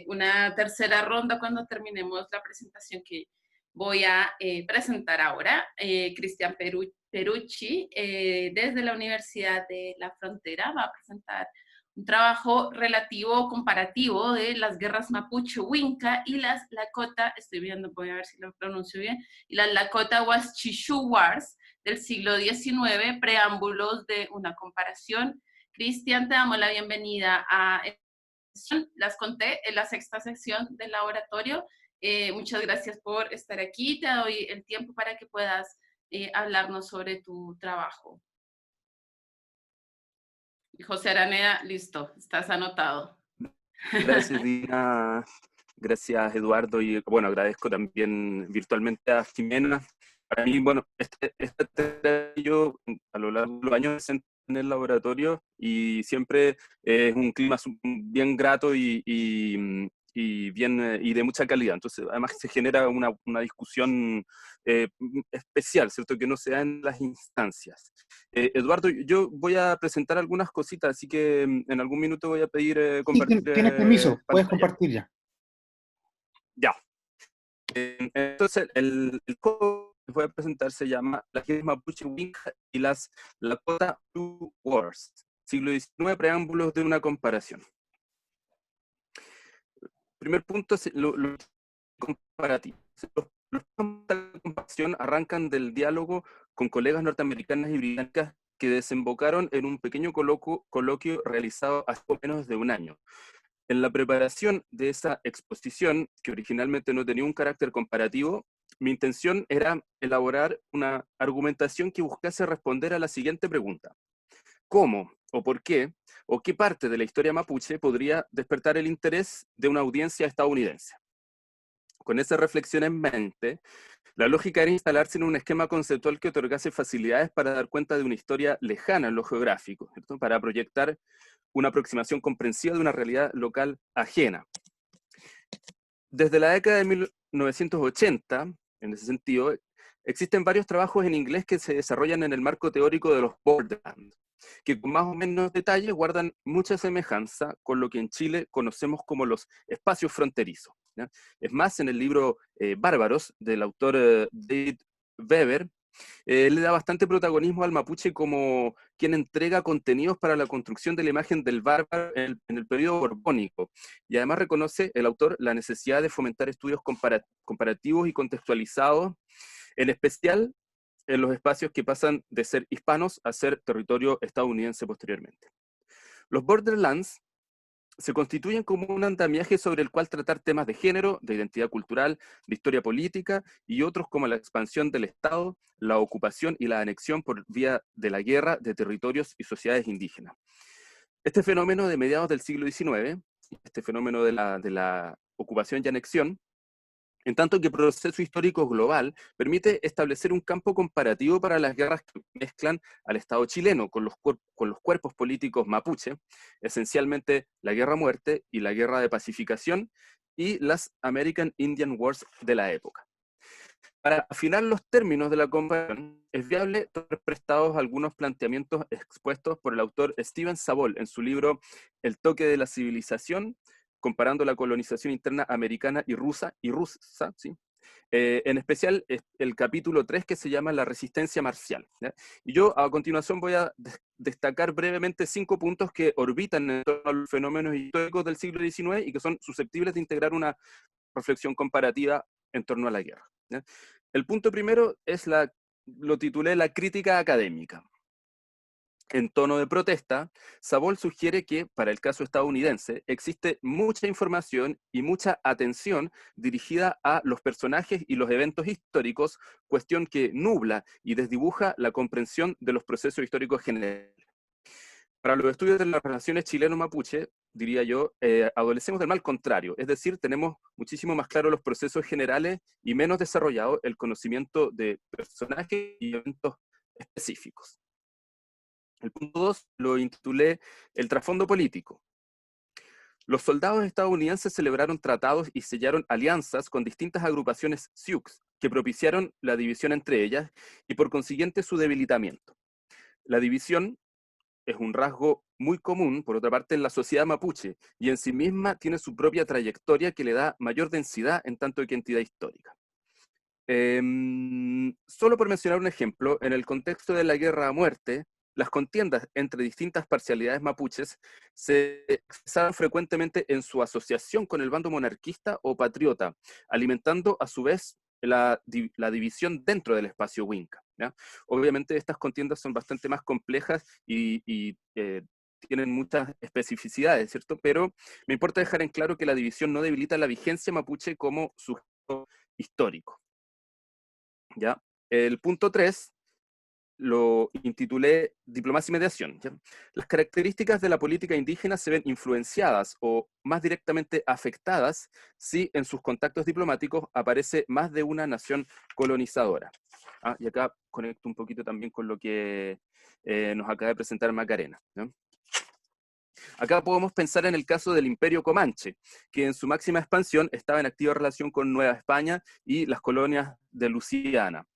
una tercera ronda cuando terminemos la presentación que voy a presentar ahora. Cristian Perucci, desde la Universidad de la Frontera, va a presentar un trabajo relativo, comparativo de las guerras Mapuche-Winca y las Lakota, estoy viendo, voy a ver si lo pronuncio bien, y las Lakota-Huaschishu Wars del siglo XIX, preámbulos de una comparación. Cristian, te damos la bienvenida a las conté en la sexta sección del laboratorio. Muchas gracias por estar aquí. Te doy el tiempo para que puedas hablarnos sobre tu trabajo. José Araneda, listo, estás anotado. Gracias, Dina. Gracias, Eduardo. Y bueno, agradezco también virtualmente a Jimena. Para mí, bueno, yo a lo largo de los años en el laboratorio y siempre es un clima bien grato y bien y de mucha calidad. Entonces, además se genera una discusión especial, ¿cierto? Que no se da en las instancias. Eduardo, yo voy a presentar algunas cositas, así que en algún minuto voy a pedir compartir. Sí, tienes permiso, puedes pantalla. compartir ya. Ya. Entonces, el código que voy a presentar se llama Las guerras Mapuche-Winca y las Lakota Wars, siglo XIX, preámbulos de una comparación. Primer punto es lo comparativo. Los de comparación arrancan del diálogo con colegas norteamericanas y británicas que desembocaron en un pequeño coloquio realizado hace menos de un año. En la preparación de esa exposición, que originalmente no tenía un carácter comparativo, mi intención era elaborar una argumentación que buscase responder a la siguiente pregunta. ¿Cómo o por qué o qué parte de la historia mapuche podría despertar el interés de una audiencia estadounidense? Con esa reflexión en mente, La lógica era instalarse en un esquema conceptual que otorgase facilidades para dar cuenta de una historia lejana en lo geográfico, ¿cierto? Para proyectar una aproximación comprensiva de una realidad local ajena. Desde la década de 1980, en ese sentido, existen varios trabajos en inglés que se desarrollan en el marco teórico de los borderlands, que con más o menos detalle guardan mucha semejanza con lo que en Chile conocemos como los espacios fronterizos, ¿ya? Es más, en el libro Bárbaros, del autor David Weber, le da bastante protagonismo al mapuche como quien entrega contenidos para la construcción de la imagen del bárbaro en el periodo borbónico. Y además reconoce el autor la necesidad de fomentar estudios comparativos y contextualizados, en especial en los espacios que pasan de ser hispanos a ser territorio estadounidense posteriormente. Los borderlands se constituyen como un andamiaje sobre el cual tratar temas de género, de identidad cultural, de historia política y otros como la expansión del Estado, la ocupación y la anexión por vía de la guerra de territorios y sociedades indígenas. Este fenómeno de mediados del siglo XIX, este fenómeno de la ocupación y anexión, en tanto que proceso histórico global, permite establecer un campo comparativo para las guerras que mezclan al Estado chileno con los cuerpos políticos mapuche, esencialmente la Guerra a Muerte y la Guerra de Pacificación, y las American Indian Wars de la época. Para afinar los términos de la comparación, es viable tomar prestados algunos planteamientos expuestos por el autor Steven Szabol en su libro El toque de la civilización, comparando la colonización interna americana y rusa, ¿sí? En especial el capítulo 3 que se llama La resistencia marcial, ¿ya? Y yo a continuación voy a destacar brevemente 5 puntos que orbitan en torno a los fenómenos históricos del siglo XIX y que son susceptibles de integrar una reflexión comparativa en torno a la guerra, ¿ya? El punto primero es lo titulé la crítica académica. En tono de protesta, Szabol sugiere que, para el caso estadounidense, existe mucha información y mucha atención dirigida a los personajes y los eventos históricos, cuestión que nubla y desdibuja la comprensión de los procesos históricos generales. Para los estudios de las relaciones chileno-mapuche, diría yo, adolecemos del mal contrario, es decir, tenemos muchísimo más claro los procesos generales y menos desarrollado el conocimiento de personajes y eventos específicos. El punto 2 lo intitulé El trasfondo político. Los soldados estadounidenses celebraron tratados y sellaron alianzas con distintas agrupaciones Sioux, que propiciaron la división entre ellas y por consiguiente su debilitamiento. La división es un rasgo muy común, por otra parte, en la sociedad mapuche, y en sí misma tiene su propia trayectoria que le da mayor densidad en tanto que entidad histórica. Solo por mencionar un ejemplo, en el contexto de la guerra a muerte, las contiendas entre distintas parcialidades mapuches se expresaron frecuentemente en su asociación con el bando monarquista o patriota, alimentando a su vez la división dentro del espacio Winca, ¿ya? Obviamente estas contiendas son bastante más complejas y tienen muchas especificidades, ¿cierto? Pero me importa dejar en claro que la división no debilita la vigencia mapuche como sujeto histórico, ¿ya? El punto 3 lo intitulé Diplomacia y Mediación, ¿ya? Las características de la política indígena se ven influenciadas o más directamente afectadas si en sus contactos diplomáticos aparece más de una nación colonizadora. Y acá conecto un poquito también con lo que nos acaba de presentar Macarena, ¿ya? Acá podemos pensar en el caso del Imperio Comanche, que en su máxima expansión estaba en activa relación con Nueva España y las colonias de Luisiana,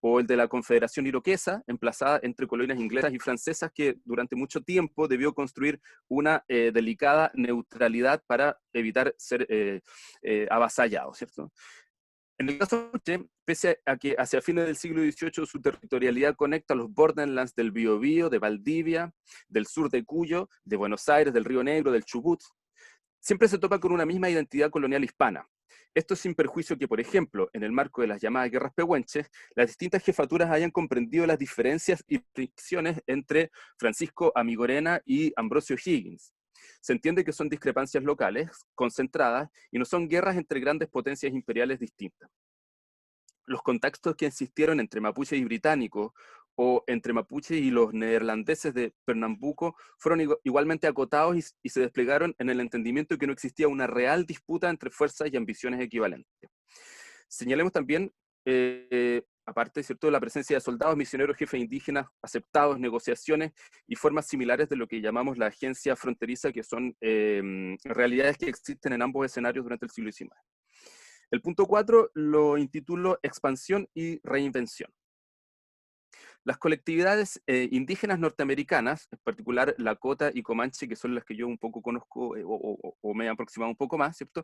o el de la Confederación Iroquesa, emplazada entre colonias inglesas y francesas, que durante mucho tiempo debió construir una delicada neutralidad para evitar ser avasallado, ¿cierto? En el caso mapuche, pese a que hacia fines del siglo XVIII su territorialidad conecta los borderlands del Biobío, de Valdivia, del sur de Cuyo, de Buenos Aires, del Río Negro, del Chubut, siempre se topa con una misma identidad colonial hispana. Esto sin perjuicio que, por ejemplo, en el marco de las llamadas guerras pehuenches, las distintas jefaturas hayan comprendido las diferencias y fricciones entre Francisco Amigorena y Ambrosio Higgins. Se entiende que son discrepancias locales, concentradas, y no son guerras entre grandes potencias imperiales distintas. Los contactos que existieron entre mapuches y británicos, o entre mapuches y los neerlandeses de Pernambuco, fueron igualmente acotados y se desplegaron en el entendimiento de que no existía una real disputa entre fuerzas y ambiciones equivalentes. Señalemos también aparte, ¿cierto?, de la presencia de soldados, misioneros, jefes indígenas aceptados, negociaciones y formas similares de lo que llamamos la agencia fronteriza, que son realidades que existen en ambos escenarios durante el siglo XIX. El punto 4 lo intitulo Expansión y Reinvención. Las colectividades indígenas norteamericanas, en particular Lakota y Comanche, que son las que yo un poco conozco o me he aproximado un poco más, ¿cierto?,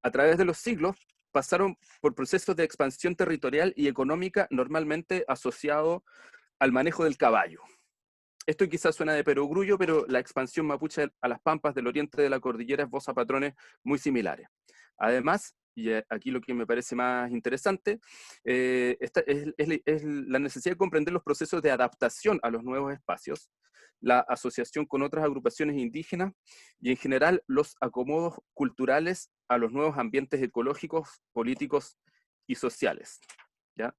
a través de los siglos pasaron por procesos de expansión territorial y económica normalmente asociado al manejo del caballo. Esto quizás suena de perogrullo, pero la expansión mapuche a las pampas del oriente de la cordillera esboza patrones muy similares. Además, y aquí lo que me parece más interesante, es la necesidad de comprender los procesos de adaptación a los nuevos espacios, la asociación con otras agrupaciones indígenas y en general los acomodos culturales a los nuevos ambientes ecológicos, políticos y sociales, ¿ya?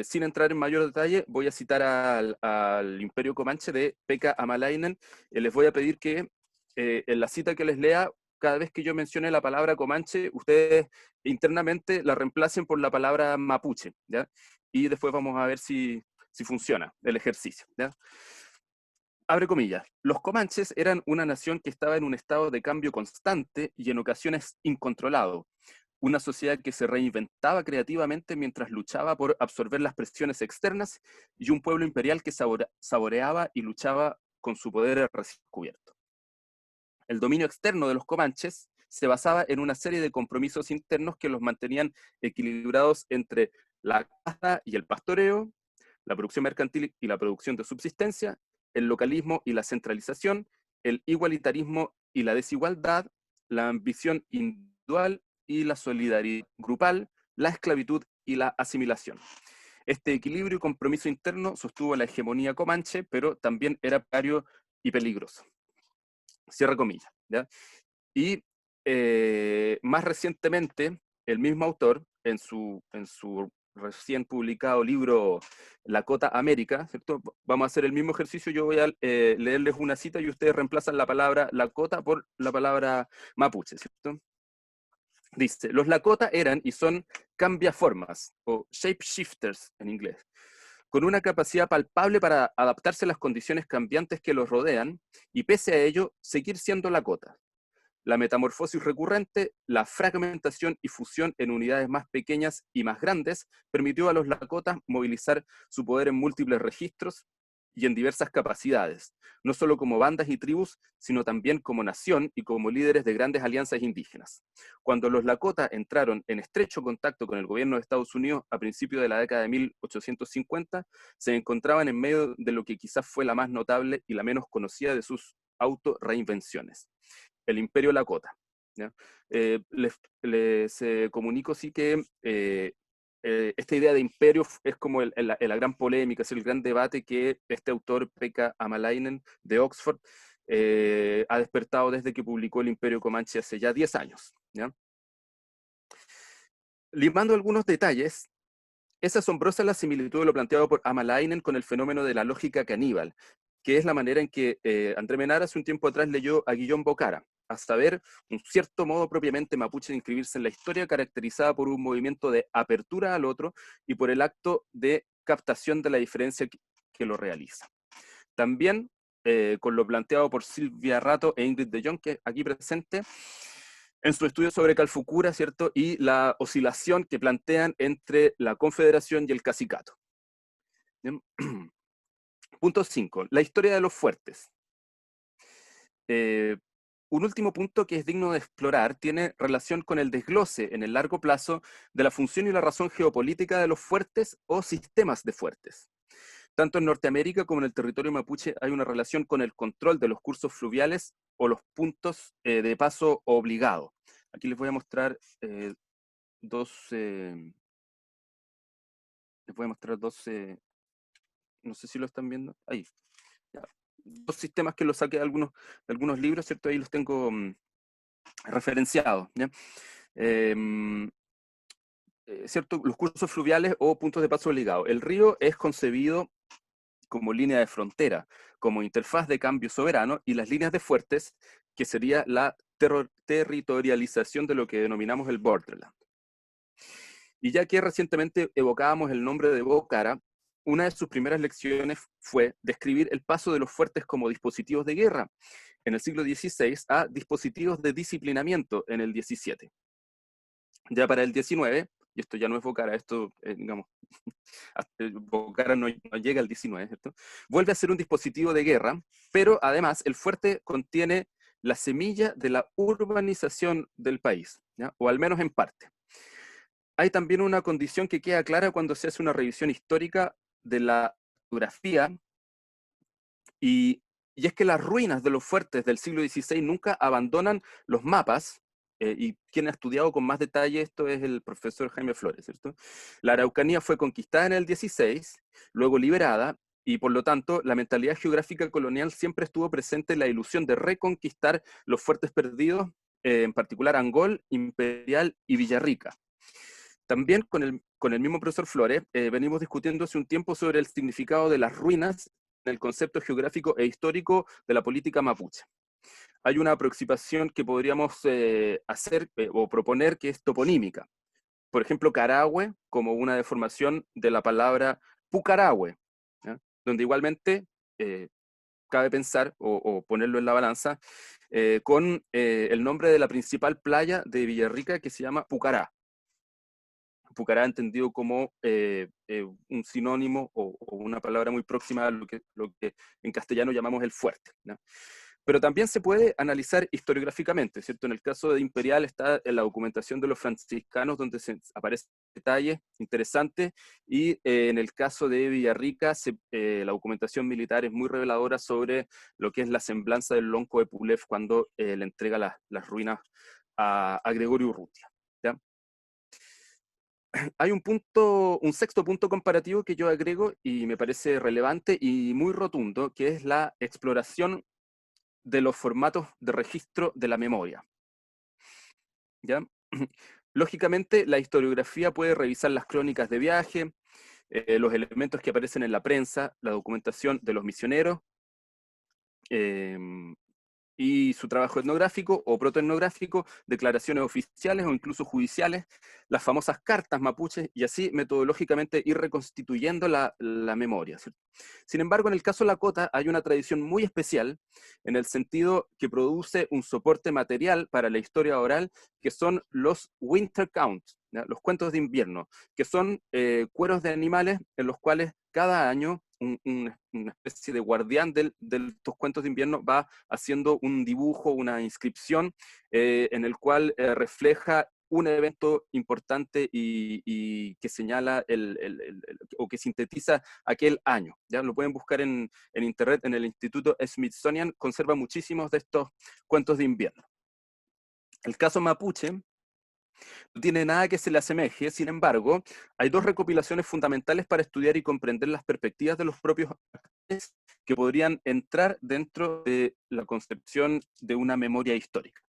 Sin entrar en mayor detalle, voy a citar al Imperio Comanche de Pekka Amalainen. Les voy a pedir que en la cita que les lea, cada vez que yo mencione la palabra Comanche, ustedes internamente la reemplacen por la palabra Mapuche, ¿ya? Y después vamos a ver si funciona el ejercicio, ¿ya? Abre comillas, los comanches eran una nación que estaba en un estado de cambio constante y en ocasiones incontrolado. Una sociedad que se reinventaba creativamente mientras luchaba por absorber las presiones externas y un pueblo imperial que saboreaba y luchaba con su poder recién descubierto. El dominio externo de los comanches se basaba en una serie de compromisos internos que los mantenían equilibrados entre la caza y el pastoreo, la producción mercantil y la producción de subsistencia, el localismo y la centralización, el igualitarismo y la desigualdad, la ambición individual y la solidaridad grupal, la esclavitud y la asimilación. Este equilibrio y compromiso interno sostuvo la hegemonía comanche, pero también era precario y peligroso. Cierra comillas, ¿ya? Y más recientemente, el mismo autor, en su recién publicado libro Lakota América, ¿cierto? Vamos a hacer el mismo ejercicio, yo voy a leerles una cita y ustedes reemplazan la palabra Lakota por la palabra Mapuche, ¿cierto? Dice, los Lakota eran y son cambiaformas, o shapeshifters en inglés, con una capacidad palpable para adaptarse a las condiciones cambiantes que los rodean, y pese a ello, seguir siendo Lakota. La metamorfosis recurrente, la fragmentación y fusión en unidades más pequeñas y más grandes permitió a los Lakotas movilizar su poder en múltiples registros y en diversas capacidades, no solo como bandas y tribus, sino también como nación y como líderes de grandes alianzas indígenas. Cuando los Lakota entraron en estrecho contacto con el gobierno de Estados Unidos a principios de la década de 1850, se encontraban en medio de lo que quizás fue la más notable y la menos conocida de sus auto-reinvenciones, el Imperio Lakota, ¿ya? Les comunico sí que esta idea de imperio es como la gran polémica, es el gran debate que este autor, Pekka Amalainen, de Oxford, ha despertado desde que publicó el Imperio Comanche hace ya 10 años, ¿ya? Limando algunos detalles, es asombrosa la similitud de lo planteado por Amalainen con el fenómeno de la lógica caníbal, que es la manera en que André Menard hace un tiempo atrás leyó a Guillaume Bocara, a saber, un cierto modo propiamente mapuche de inscribirse en la historia, caracterizada por un movimiento de apertura al otro y por el acto de captación de la diferencia que lo realiza. También, con lo planteado por Silvia Rato e Ingrid de Jong, que aquí presente, en su estudio sobre Calfucura, ¿cierto? Y la oscilación que plantean entre la confederación y el cacicato. Punto 5. La historia de los fuertes. Un último punto que es digno de explorar tiene relación con el desglose en el largo plazo de la función y la razón geopolítica de los fuertes o sistemas de fuertes. Tanto en Norteamérica como en el territorio mapuche hay una relación con el control de los cursos fluviales o los puntos de paso obligado. Aquí les voy a mostrar dos, no sé si lo están viendo, ahí. Ya. Dos sistemas que los saqué de algunos libros, ¿cierto? Ahí los tengo referenciados, ¿ya? ¿Cierto? Los cursos fluviales o puntos de paso obligado. El río es concebido como línea de frontera, como interfaz de cambio soberano, y las líneas de fuertes, que sería la territorialización de lo que denominamos el borderland. Y ya que recientemente evocábamos el nombre de Evo Kara, una de sus primeras lecciones fue describir el paso de los fuertes como dispositivos de guerra en el siglo XVI a dispositivos de disciplinamiento en el XVII. Ya para el XIX, y esto ya no es Evo Kara, esto, digamos, Evo Kara no llega al XIX, ¿cierto? Vuelve a ser un dispositivo de guerra, pero además el fuerte contiene la semilla de la urbanización del país, ¿ya? O al menos en parte. Hay también una condición que queda clara cuando se hace una revisión histórica de la geografía, y es que las ruinas de los fuertes del siglo XVI nunca abandonan los mapas, y quien ha estudiado con más detalle esto es el profesor Jaime Flores, ¿cierto? La Araucanía fue conquistada en el XVI, luego liberada, y por lo tanto la mentalidad geográfica colonial siempre estuvo presente en la ilusión de reconquistar los fuertes perdidos, en particular Angol, Imperial y Villarrica. También con el mismo profesor Flores venimos discutiendo hace un tiempo sobre el significado de las ruinas en el concepto geográfico e histórico de la política mapuche. Hay una aproximación que podríamos hacer o proponer que es toponímica. Por ejemplo, Carahue como una deformación de la palabra Pucarahue, ¿ya? Donde igualmente cabe pensar o ponerlo en la balanza con el nombre de la principal playa de Villarrica, que se llama Pucará. Pucará entendido como un sinónimo o una palabra muy próxima a lo que en castellano llamamos el fuerte, ¿no? Pero también se puede analizar historiográficamente, ¿cierto? En el caso de Imperial está en la documentación de los franciscanos, donde aparecen detalles interesantes, y en el caso de Villarrica, la documentación militar es muy reveladora sobre lo que es la semblanza del Lonco de Pulef cuando le entrega las ruinas a Gregorio Urrutia, ¿ya? Hay un sexto punto comparativo que yo agrego y me parece relevante y muy rotundo, que es la exploración de los formatos de registro de la memoria, ¿ya? Lógicamente, la historiografía puede revisar las crónicas de viaje, los elementos que aparecen en la prensa, la documentación de los misioneros, y su trabajo etnográfico o protoetnográfico, declaraciones oficiales o incluso judiciales, las famosas cartas mapuches, y así metodológicamente ir reconstituyendo la memoria, ¿cierto? Sin embargo, en el caso de Lakota hay una tradición muy especial en el sentido que produce un soporte material para la historia oral, que son los winter counts, ¿ya? Los cuentos de invierno, que son cueros de animales en los cuales cada año una especie de guardián de estos cuentos de invierno va haciendo un dibujo, una inscripción, en el cual refleja un evento importante y que señala o que sintetiza aquel año. ¿Ya? Lo pueden buscar en internet, en el Instituto Smithsonian, conserva muchísimos de estos cuentos de invierno. El caso mapuche no tiene nada que se le asemeje, sin embargo, hay dos recopilaciones fundamentales para estudiar y comprender las perspectivas de los propios actores que podrían entrar dentro de la concepción de una memoria histórica.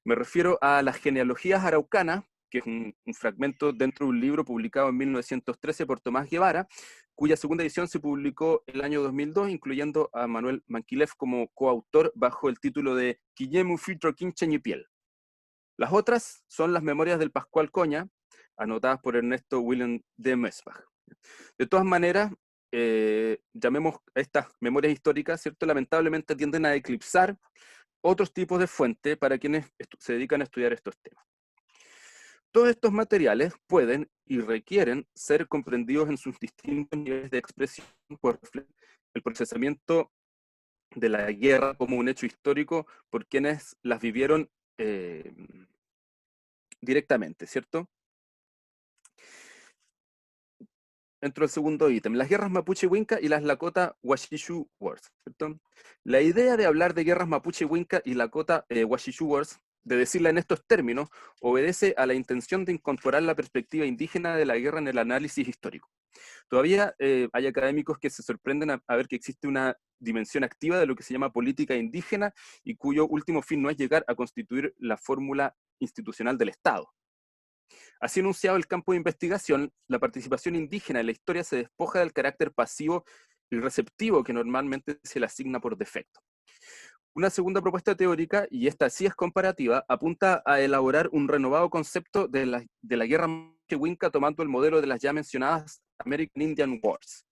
Me refiero a las genealogías araucanas, que es un fragmento dentro de un libro publicado en 1913 por Tomás Guevara, cuya segunda edición se publicó el año 2002, incluyendo a Manuel Manquilef como coautor bajo el título de Quillemu Filtro Quincheñipiel. Las otras son las memorias del Pascual Coña, anotadas por Ernesto Willem de Mesbach. De todas maneras, llamemos a estas memorias históricas, ¿cierto? Lamentablemente tienden a eclipsar otros tipos de fuentes para quienes se dedican a estudiar estos temas. Todos estos materiales pueden y requieren ser comprendidos en sus distintos niveles de expresión por el procesamiento de la guerra como un hecho histórico por quienes las vivieron directamente, ¿cierto? Entro al segundo ítem, las guerras Mapuche-Winca y las Lakota-Washichu Wars, ¿cierto? La idea de hablar de guerras Mapuche-Winca y Lakota-Washichu Wars, de decirla en estos términos, obedece a la intención de incorporar la perspectiva indígena de la guerra en el análisis histórico. Todavía hay académicos que se sorprenden a ver que existe una dimensión activa de lo que se llama política indígena y cuyo último fin no es llegar a constituir la fórmula institucional del Estado. Así enunciado el campo de investigación, la participación indígena en la historia se despoja del carácter pasivo y receptivo que normalmente se le asigna por defecto. Una segunda propuesta teórica, y esta sí es comparativa, apunta a elaborar un renovado concepto de la guerra Winca tomando el modelo de las ya mencionadas American Indian Wars.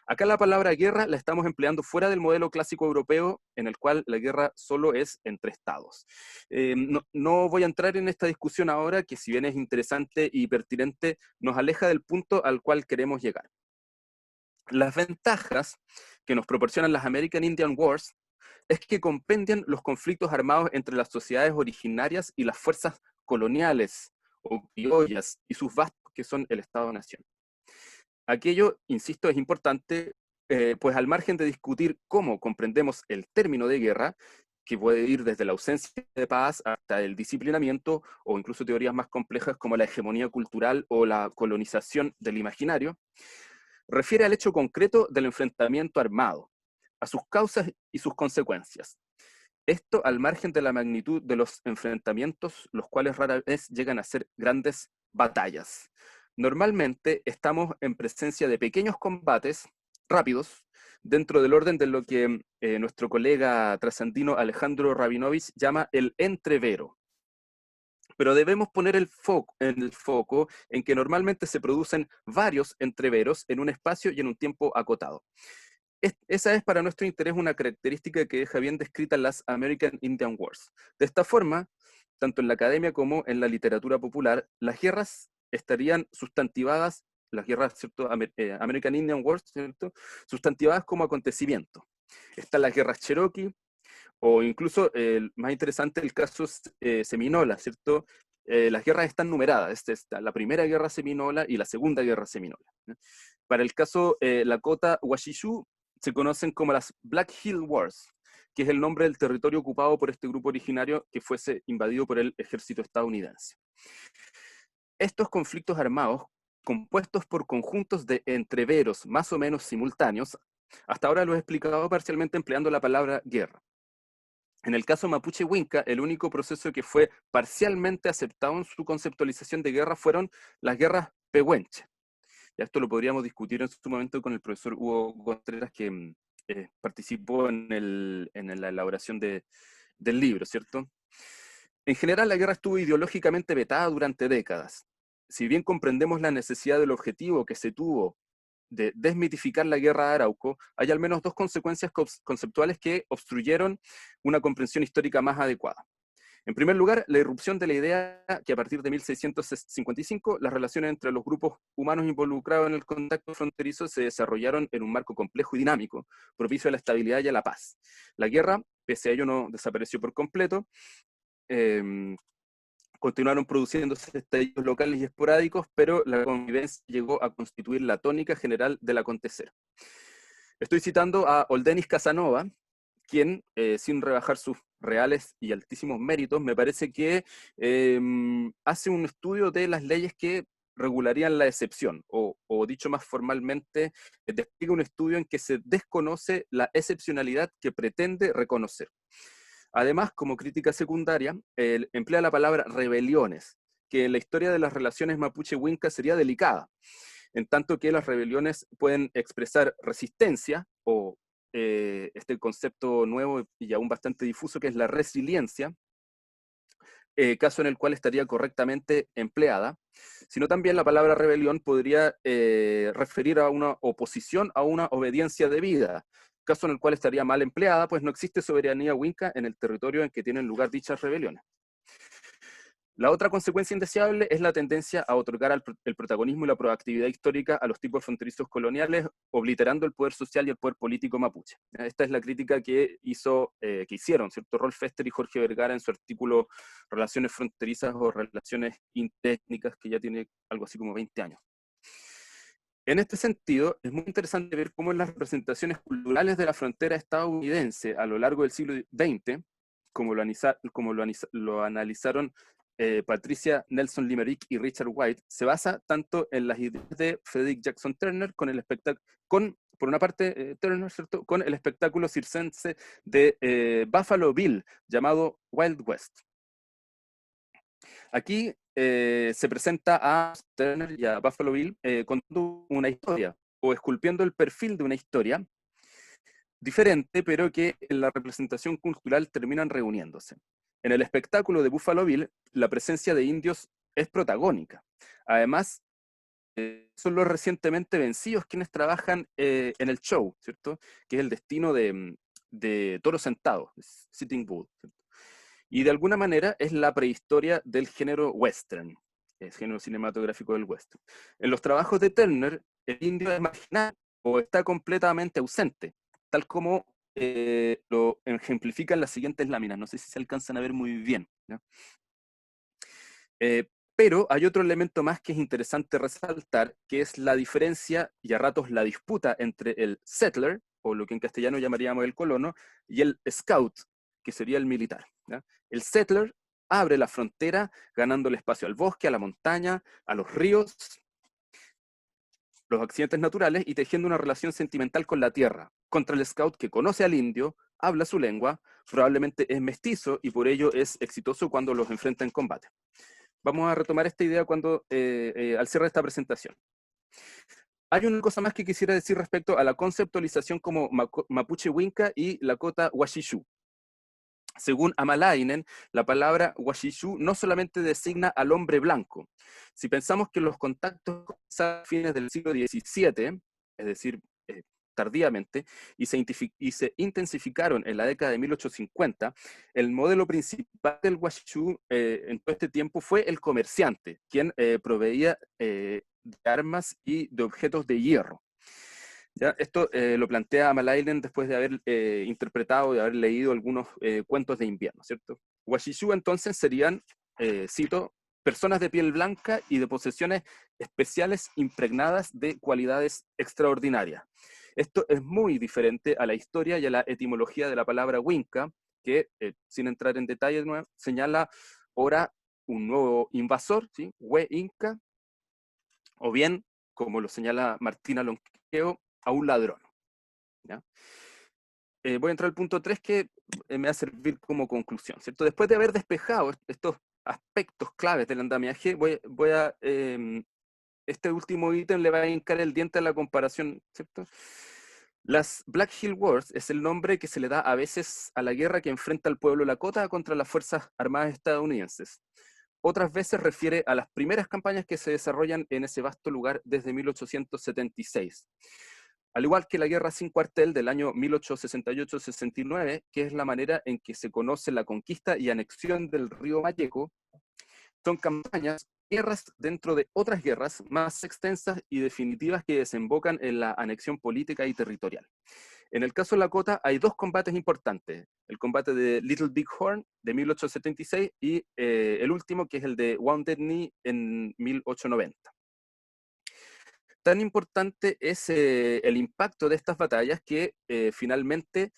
Acá la palabra guerra la estamos empleando fuera del modelo clásico europeo, en el cual la guerra solo es entre estados. No voy a entrar en esta discusión ahora, que si bien es interesante y pertinente, nos aleja del punto al cual queremos llegar. Las ventajas que nos proporcionan las American Indian Wars es que compendian los conflictos armados entre las sociedades originarias y las fuerzas coloniales o criollas y sus vastos que son el Estado-Nación. Aquello, insisto, es importante, pues al margen de discutir cómo comprendemos el término de guerra, que puede ir desde la ausencia de paz hasta el disciplinamiento, o incluso teorías más complejas como la hegemonía cultural o la colonización del imaginario, refiere al hecho concreto del enfrentamiento armado, a sus causas y sus consecuencias. Esto al margen de la magnitud de los enfrentamientos, los cuales rara vez llegan a ser grandes batallas. Normalmente estamos en presencia de pequeños combates rápidos, dentro del orden de lo que nuestro colega trasandino Alejandro Rabinovich llama el entrevero. Pero debemos poner el foco en que normalmente se producen varios entreveros en un espacio y en un tiempo acotado. Esa es para nuestro interés una característica que deja bien descrita en las American Indian Wars. De esta forma, tanto en la academia como en la literatura popular, las guerras estarían sustantivadas, las guerras, ¿cierto? American Indian Wars, ¿cierto? Sustantivadas como acontecimiento. Están las guerras Cherokee, o incluso, más interesante, el caso Seminola, ¿cierto? Las guerras están numeradas, está la primera guerra seminola y la segunda guerra seminola. Para el caso Lakota-Washishu, se conocen como las Black Hill Wars, que es el nombre del territorio ocupado por este grupo originario que fuese invadido por el ejército estadounidense. Estos conflictos armados, compuestos por conjuntos de entreveros más o menos simultáneos, hasta ahora lo he explicado parcialmente empleando la palabra guerra. En el caso Mapuche-Winca, el único proceso que fue parcialmente aceptado en su conceptualización de guerra fueron las guerras pehuenche. Ya esto lo podríamos discutir en su momento con el profesor Hugo Contreras, que participó en la elaboración del libro, ¿cierto? En general, la guerra estuvo ideológicamente vetada durante décadas. Si bien comprendemos la necesidad del objetivo que se tuvo de desmitificar la guerra de Arauco, hay al menos dos consecuencias conceptuales que obstruyeron una comprensión histórica más adecuada. En primer lugar, la irrupción de la idea que a partir de 1655 las relaciones entre los grupos humanos involucrados en el contacto fronterizo se desarrollaron en un marco complejo y dinámico, propicio a la estabilidad y a la paz. La guerra, pese a ello, no desapareció por completo. Continuaron produciéndose estallidos locales y esporádicos, pero la convivencia llegó a constituir la tónica general del acontecer. Estoy citando a Oldenis Casanova, quien, sin rebajar sus reales y altísimos méritos, me parece que hace un estudio de las leyes que regularían la excepción, o dicho más formalmente, despliega un estudio en que se desconoce la excepcionalidad que pretende reconocer. Además, como crítica secundaria, emplea la palabra rebeliones, que en la historia de las relaciones mapuche-winca sería delicada, en tanto que las rebeliones pueden expresar resistencia, o este concepto nuevo y aún bastante difuso que es la resiliencia, caso en el cual estaría correctamente empleada, sino también la palabra rebelión podría referir a una oposición a una obediencia debida, caso en el cual estaría mal empleada, pues no existe soberanía winca en el territorio en que tienen lugar dichas rebeliones. La otra consecuencia indeseable es la tendencia a otorgar el protagonismo y la proactividad histórica a los tipos fronterizos coloniales, obliterando el poder social y el poder político mapuche. Esta es la crítica que hicieron, ¿cierto? Rolf Fester y Jorge Vergara en su artículo Relaciones fronterizas o relaciones intertécnicas, que ya tiene algo así como 20 años. En este sentido, es muy interesante ver cómo en las representaciones culturales de la frontera estadounidense a lo largo del siglo XX, como lo analizaron Patricia Nelson Limerick y Richard White, se basa tanto en las ideas de Frederick Jackson Turner, por una parte, Turner, ¿cierto?, con el espectáculo circense de Buffalo Bill, llamado Wild West. Aquí se presenta a Turner y a Buffalo Bill contando una historia, o esculpiendo el perfil de una historia diferente, pero que en la representación cultural terminan reuniéndose. En el espectáculo de Buffalo Bill, la presencia de indios es protagónica. Además, son los recientemente vencidos quienes trabajan en el show, ¿cierto? Que es el destino de Toro Sentado, Sitting Bull, ¿cierto? Y de alguna manera es la prehistoria del género western, el género cinematográfico del western. En los trabajos de Turner, el indio es marginal o está completamente ausente, tal como lo ejemplifican las siguientes láminas. No sé si se alcanzan a ver muy bien, ¿no? Pero hay otro elemento más que es interesante resaltar, que es la diferencia y a ratos la disputa entre el settler, o lo que en castellano llamaríamos el colono, y el scout, que sería el militar, ¿ya? El settler abre la frontera, ganando el espacio al bosque, a la montaña, a los ríos, los accidentes naturales y tejiendo una relación sentimental con la tierra, contra el scout que conoce al indio, habla su lengua, probablemente es mestizo y por ello es exitoso cuando los enfrenta en combate. Vamos a retomar esta idea cuando, al cierre de esta presentación. Hay una cosa más que quisiera decir respecto a la conceptualización como Mapuche Winca y Lakota Washishu. Según Amalainen, la palabra Washishu no solamente designa al hombre blanco. Si pensamos que los contactos comenzaron a fines del siglo XVII, es decir, tardíamente, y se intensificaron en la década de 1850, el modelo principal del Washishu en todo este tiempo fue el comerciante, quien proveía de armas y de objetos de hierro. ¿Ya? Esto lo plantea Amalainen después de haber interpretado, de haber leído algunos cuentos de invierno, ¿cierto? Washishu entonces serían, cito, personas de piel blanca y de posesiones especiales impregnadas de cualidades extraordinarias. Esto es muy diferente a la historia y a la etimología de la palabra Winca, que, sin entrar en detalle, señala ahora un nuevo invasor, ¿sí? We Inca, o bien, como lo señala Martina Lonqueo, a un ladrón, ¿ya? Voy a entrar al punto 3 que me va a servir como conclusión, ¿cierto? Después de haber despejado estos aspectos claves del andamiaje, este último ítem le va a hincar el diente a la comparación, ¿cierto? Las Black Hill Wars es el nombre que se le da a veces a la guerra que enfrenta al pueblo Lakota contra las Fuerzas Armadas estadounidenses. Otras veces refiere a las primeras campañas que se desarrollan en ese vasto lugar desde 1876. Al igual que la Guerra sin Cuartel del año 1868-69, que es la manera en que se conoce la conquista y anexión del río Mayeco, son campañas, guerras dentro de otras guerras más extensas y definitivas que desembocan en la anexión política y territorial. En el caso de Lakota hay dos combates importantes, el combate de Little Big Horn de 1876 y el último que es el de Wounded Knee en 1890. Tan importante es el impacto de estas batallas que finalmente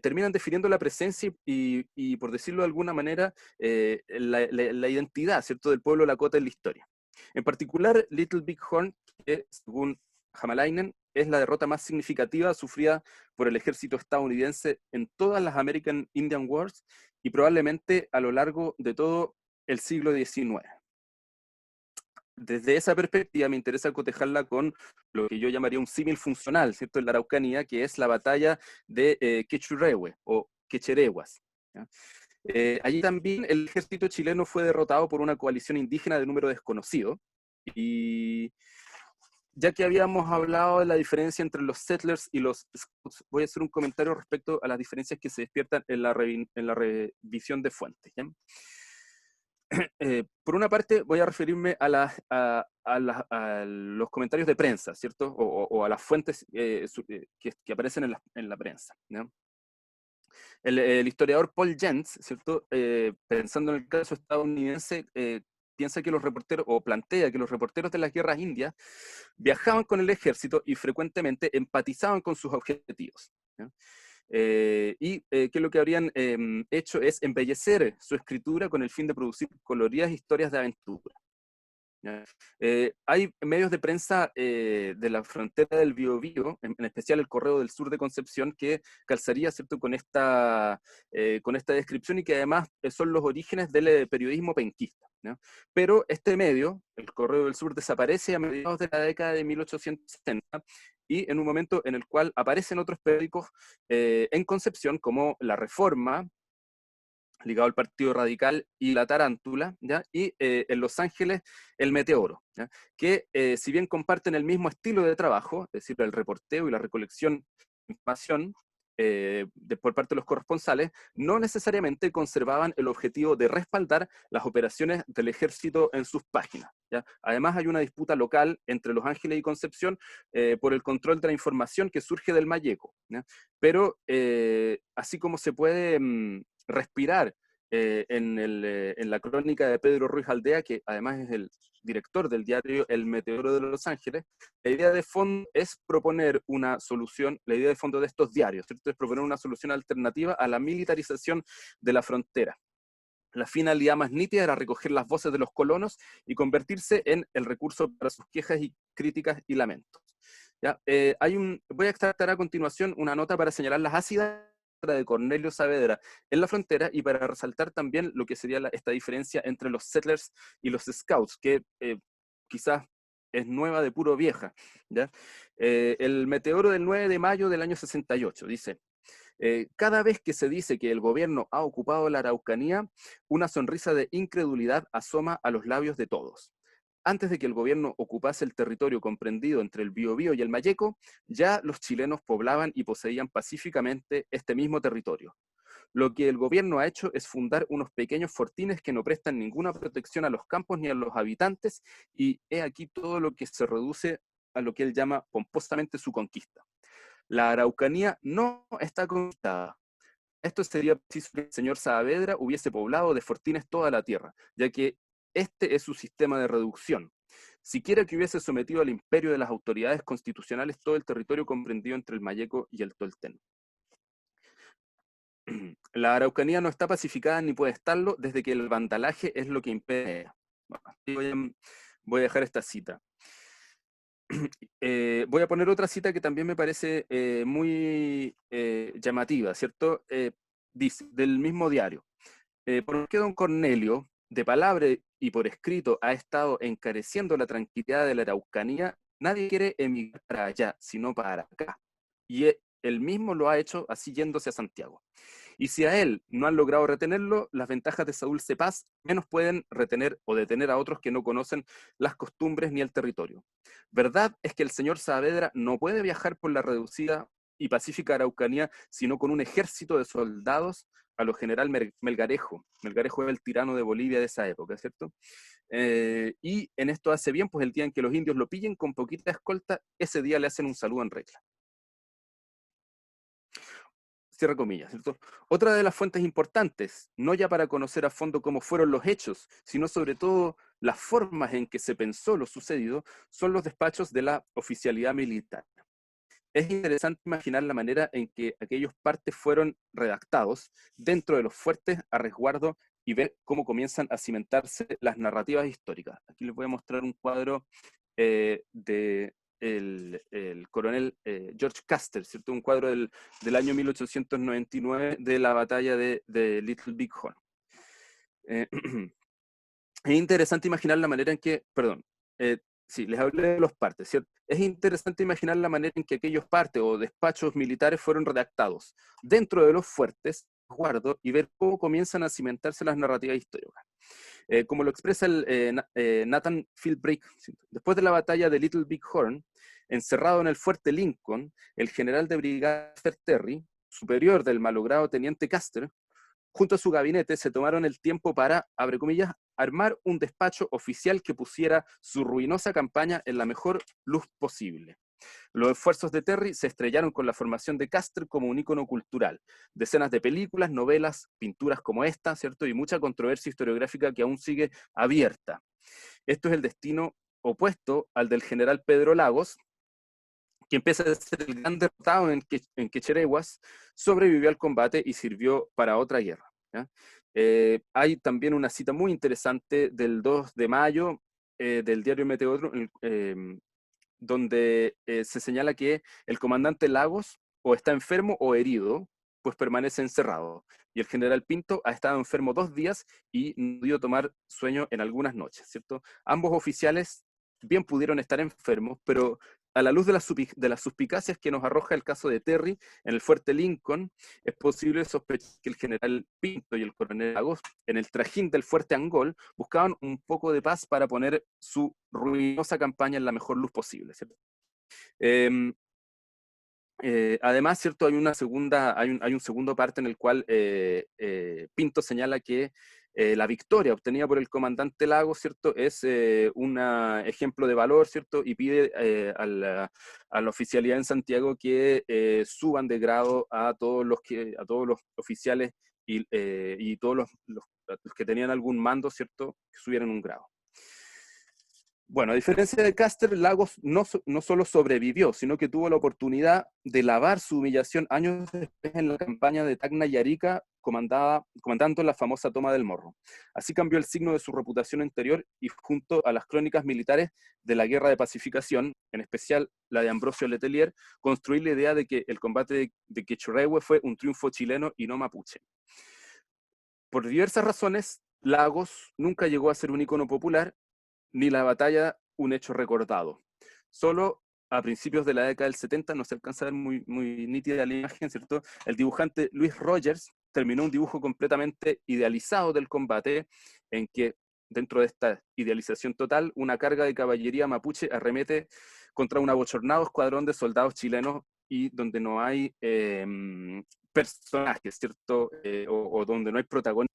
terminan definiendo la presencia y, por decirlo de alguna manera, la identidad, ¿cierto?, del pueblo Lakota en la historia. En particular, Little Big Horn, que según Hamalainen, es la derrota más significativa sufrida por el ejército estadounidense en todas las American Indian Wars y probablemente a lo largo de todo el siglo XIX. Desde esa perspectiva me interesa cotejarla con lo que yo llamaría un símil funcional, ¿cierto?, en la Araucanía, que es la batalla de Quechurehue o Quecherehuas, ¿ya? Allí también el ejército chileno fue derrotado por una coalición indígena de número desconocido, y ya que habíamos hablado de la diferencia entre los settlers y los scouts, voy a hacer un comentario respecto a las diferencias que se despiertan en la revisión de fuentes, ¿ya? Por una parte, voy a referirme a los comentarios de prensa, ¿cierto? O a las fuentes que aparecen en la prensa, ¿no? El historiador Paul Jentz, ¿cierto? Pensando en el caso estadounidense, piensa que los reporteros, o plantea que los reporteros de las guerras indias viajaban con el ejército y frecuentemente empatizaban con sus objetivos, ¿no? Que lo que habrían hecho es embellecer su escritura con el fin de producir coloridas historias de aventura. Hay medios de prensa de la frontera del Biobío, en especial el Correo del Sur de Concepción, que calzaría, ¿cierto?, con esta descripción y que además son los orígenes del periodismo penquista, ¿no? Pero este medio, el Correo del Sur, desaparece a mediados de la década de 1860 y en un momento en el cual aparecen otros periódicos en Concepción como La Reforma, ligado al Partido Radical, y la Tarántula, ¿ya? Y en Los Ángeles, el Meteoro, ¿ya? Que si bien comparten el mismo estilo de trabajo, es decir, el reporteo y la recolección de información por parte de los corresponsales, no necesariamente conservaban el objetivo de respaldar las operaciones del ejército en sus páginas, ¿ya? Además, hay una disputa local entre Los Ángeles y Concepción por el control de la información que surge del Mayeco, ¿ya? Pero así como se puede respirar en la crónica de Pedro Ruiz Aldea, que además es el director del diario El Meteoro de Los Ángeles, la idea de fondo es proponer una solución, la idea de fondo de estos diarios, ¿cierto? Es proponer una solución alternativa a la militarización de la frontera. La finalidad más nítida era recoger las voces de los colonos y convertirse en el recurso para sus quejas y críticas y lamentos. ¿Ya? Voy a extractar a continuación una nota para señalar las ácidas de Cornelio Saavedra en la frontera y para resaltar también lo que sería esta diferencia entre los settlers y los scouts, que quizás es nueva de puro vieja, ¿ya? El meteoro del 9 de mayo del año 68 dice: cada vez que se dice que el gobierno ha ocupado la Araucanía, una sonrisa de incredulidad asoma a los labios de todos. Antes de que el gobierno ocupase el territorio comprendido entre el Biobío y el Mayeco, ya los chilenos poblaban y poseían pacíficamente este mismo territorio. Lo que el gobierno ha hecho es fundar unos pequeños fortines que no prestan ninguna protección a los campos ni a los habitantes, y he aquí todo lo que se reduce a lo que él llama pomposamente su conquista. La Araucanía no está conquistada. Esto sería preciso que el señor Saavedra hubiese poblado de fortines toda la tierra, ya que este es su sistema de reducción. Siquiera que hubiese sometido al imperio de las autoridades constitucionales todo el territorio comprendido entre el Mayeco y el Tolten. La Araucanía no está pacificada ni puede estarlo desde que el vandalaje es lo que impide. Voy a dejar esta cita. Voy a poner otra cita que también me parece muy llamativa, ¿cierto? Dice, del mismo diario. Porque don Cornelio, de palabra y por escrito, ha estado encareciendo la tranquilidad de la Araucanía, nadie quiere emigrar para allá, sino para acá. Y él mismo lo ha hecho así yéndose a Santiago. Y si a él no han logrado retenerlo, las ventajas de esa dulce paz menos pueden retener o detener a otros que no conocen las costumbres ni el territorio. Verdad es que el señor Saavedra no puede viajar por la reducida y pacífica Araucanía, sino con un ejército de soldados a lo general Melgarejo. Melgarejo es el tirano de Bolivia de esa época, ¿cierto? Y en esto hace bien, pues el día en que los indios lo pillen con poquita escolta, ese día le hacen un saludo en regla. Cierra comillas, ¿cierto? Otra de las fuentes importantes, no ya para conocer a fondo cómo fueron los hechos, sino sobre todo las formas en que se pensó lo sucedido, son los despachos de la oficialidad militar. Es interesante imaginar la manera en que aquellos partes fueron redactados dentro de los fuertes a resguardo y ver cómo comienzan a cimentarse las narrativas históricas. Aquí les voy a mostrar un cuadro de el coronel George Custer, ¿cierto? Un cuadro del año 1899 de la batalla de Little Big Horn. Es interesante imaginar la manera en que, sí, les hablé de los partes, ¿cierto? Es interesante imaginar la manera en que aquellos partes o despachos militares fueron redactados dentro de los fuertes, guardo, y ver cómo comienzan a cimentarse las narrativas históricas. Como lo expresa Nathan Philbrick, después de la batalla de Little Big Horn, encerrado en el fuerte Lincoln, el general de brigada Terry, superior del malogrado teniente Custer, junto a su gabinete se tomaron el tiempo para, abre comillas, armar un despacho oficial que pusiera su ruinosa campaña en la mejor luz posible. Los esfuerzos de Terry se estrellaron con la formación de Custer como un ícono cultural. Decenas de películas, novelas, pinturas como esta, ¿cierto? Y mucha controversia historiográfica que aún sigue abierta. Esto es el destino opuesto al del general Pedro Lagos, que empieza a ser el gran derrotado en Quecherehuas, sobrevivió al combate y sirvió para otra guerra, ¿ya? Hay también una cita muy interesante del 2 de mayo del diario Meteoro, donde se señala que el comandante Lagos o está enfermo o herido, pues permanece encerrado. Y el general Pinto ha estado enfermo 2 días y no ha podido tomar sueño en algunas noches, ¿cierto? Ambos oficiales bien pudieron estar enfermos, pero a la luz de las suspicacias que nos arroja el caso de Terry en el fuerte Lincoln, es posible sospechar que el general Pinto y el coronel Lagos, en el trajín del fuerte Angol, buscaban un poco de paz para poner su ruinosa campaña en la mejor luz posible, ¿cierto? Además, ¿cierto? Hay un segundo parte en el cual Pinto señala que la victoria obtenida por el comandante Lagos, ¿cierto? Es un ejemplo de valor, ¿cierto? Y pide a la oficialidad en Santiago que suban de grado a todos los oficiales y todos los que tenían algún mando, ¿cierto? Que subieran un grado. Bueno, a diferencia de Custer, Lagos no solo sobrevivió, sino que tuvo la oportunidad de lavar su humillación años después en la campaña de Tacna y Arica, comandando la famosa toma del Morro. Así cambió el signo de su reputación anterior y junto a las crónicas militares de la Guerra de Pacificación, en especial la de Ambrosio Letelier, construí la idea de que el combate de Quechurehue fue un triunfo chileno y no mapuche. Por diversas razones, Lagos nunca llegó a ser un ícono popular, ni la batalla un hecho recordado. Solo a principios de la década del 70, no se alcanza a ver muy nítida la imagen, ¿cierto? El dibujante Luis Rogers terminó un dibujo completamente idealizado del combate, en que, dentro de esta idealización total, una carga de caballería mapuche arremete contra un abochornado escuadrón de soldados chilenos y donde no hay personajes, ¿cierto? O donde no hay protagonistas.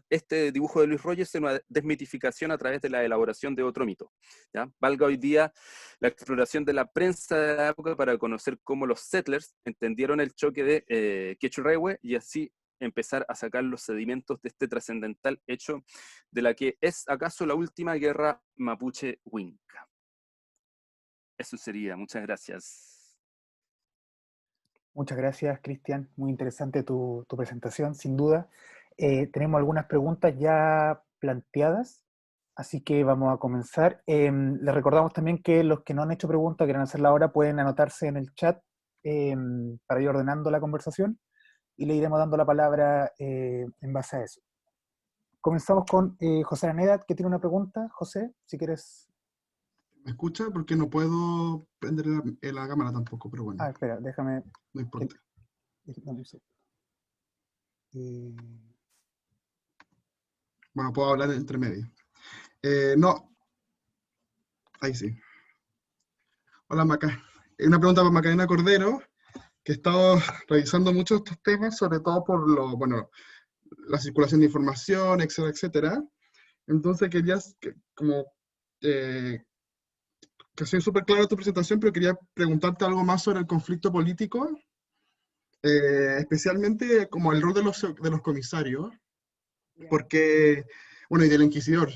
Este dibujo de Luis Rogers es una desmitificación a través de la elaboración de otro mito, ¿ya? Valga hoy día la exploración de la prensa de la época para conocer cómo los settlers entendieron el choque de Quechurehue y así empezar a sacar los sedimentos de este trascendental hecho de la que es acaso la última guerra mapuche-huinca. Eso sería. Muchas gracias. Muchas gracias, Cristian. Muy interesante tu presentación, sin duda. Tenemos algunas preguntas ya planteadas, así que vamos a comenzar. Les recordamos también que los que no han hecho preguntas, quieren hacerla ahora, pueden anotarse en el chat para ir ordenando la conversación y le iremos dando la palabra en base a eso. Comenzamos con José Araneda, que tiene una pregunta. José, si quieres. ¿Me escucha? Porque no puedo prender la cámara tampoco, pero bueno. Espera, déjame. No importa. Bueno, puedo hablar entre medio. No. Ahí sí. Hola, Maca. Una pregunta para Macarena Cordero, que he estado revisando mucho estos temas, sobre todo por la circulación de información, etcétera, etcétera. Entonces querías, que ha sido súper clara tu presentación, pero quería preguntarte algo más sobre el conflicto político, especialmente como el rol de los comisarios, porque, bueno, y del inquisidor.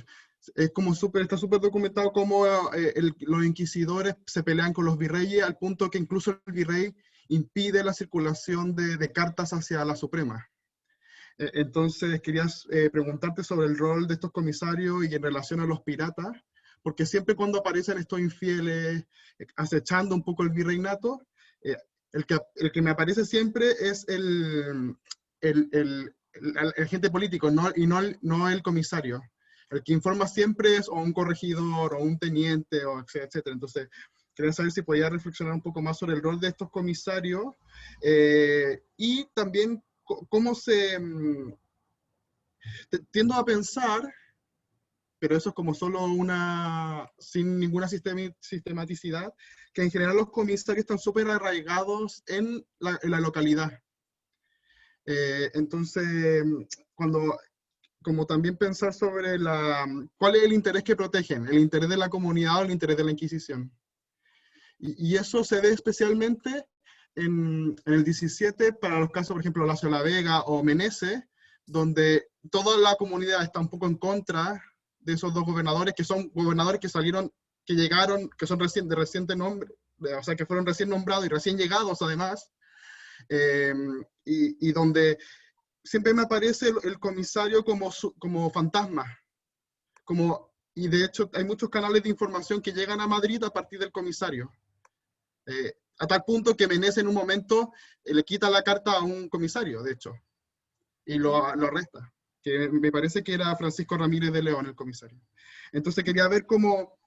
Es como está súper documentado cómo los inquisidores se pelean con los virreyes al punto que incluso el virrey impide la circulación de cartas hacia la Suprema. Entonces querías preguntarte sobre el rol de estos comisarios y en relación a los piratas, porque siempre cuando aparecen estos infieles acechando un poco el virreinato, el que me aparece siempre es el agente político, no el comisario. El que informa siempre es o un corregidor, o un teniente, o etcétera. Entonces, quería saber si podía reflexionar un poco más sobre el rol de estos comisarios, y también cómo tiendo a pensar, pero eso es como solo sin ninguna sistematicidad, que en general los comisarios están súper arraigados en la localidad. Entonces, como también pensar sobre cuál es el interés que protegen, el interés de la comunidad o el interés de la Inquisición. Y eso se ve especialmente en el 17 para los casos, por ejemplo, Lacio La Vega o Meneses, donde toda la comunidad está un poco en contra de esos dos gobernadores, que son gobernadores que llegaron, que son de reciente nombre, o sea, que fueron recién nombrados y recién llegados además, y donde siempre me aparece el comisario como fantasma, y de hecho hay muchos canales de información que llegan a Madrid a partir del comisario, a tal punto que Meneses en un momento le quita la carta a un comisario, de hecho, y lo arresta, que me parece que era Francisco Ramírez de León, el comisario. Entonces quería ver cómo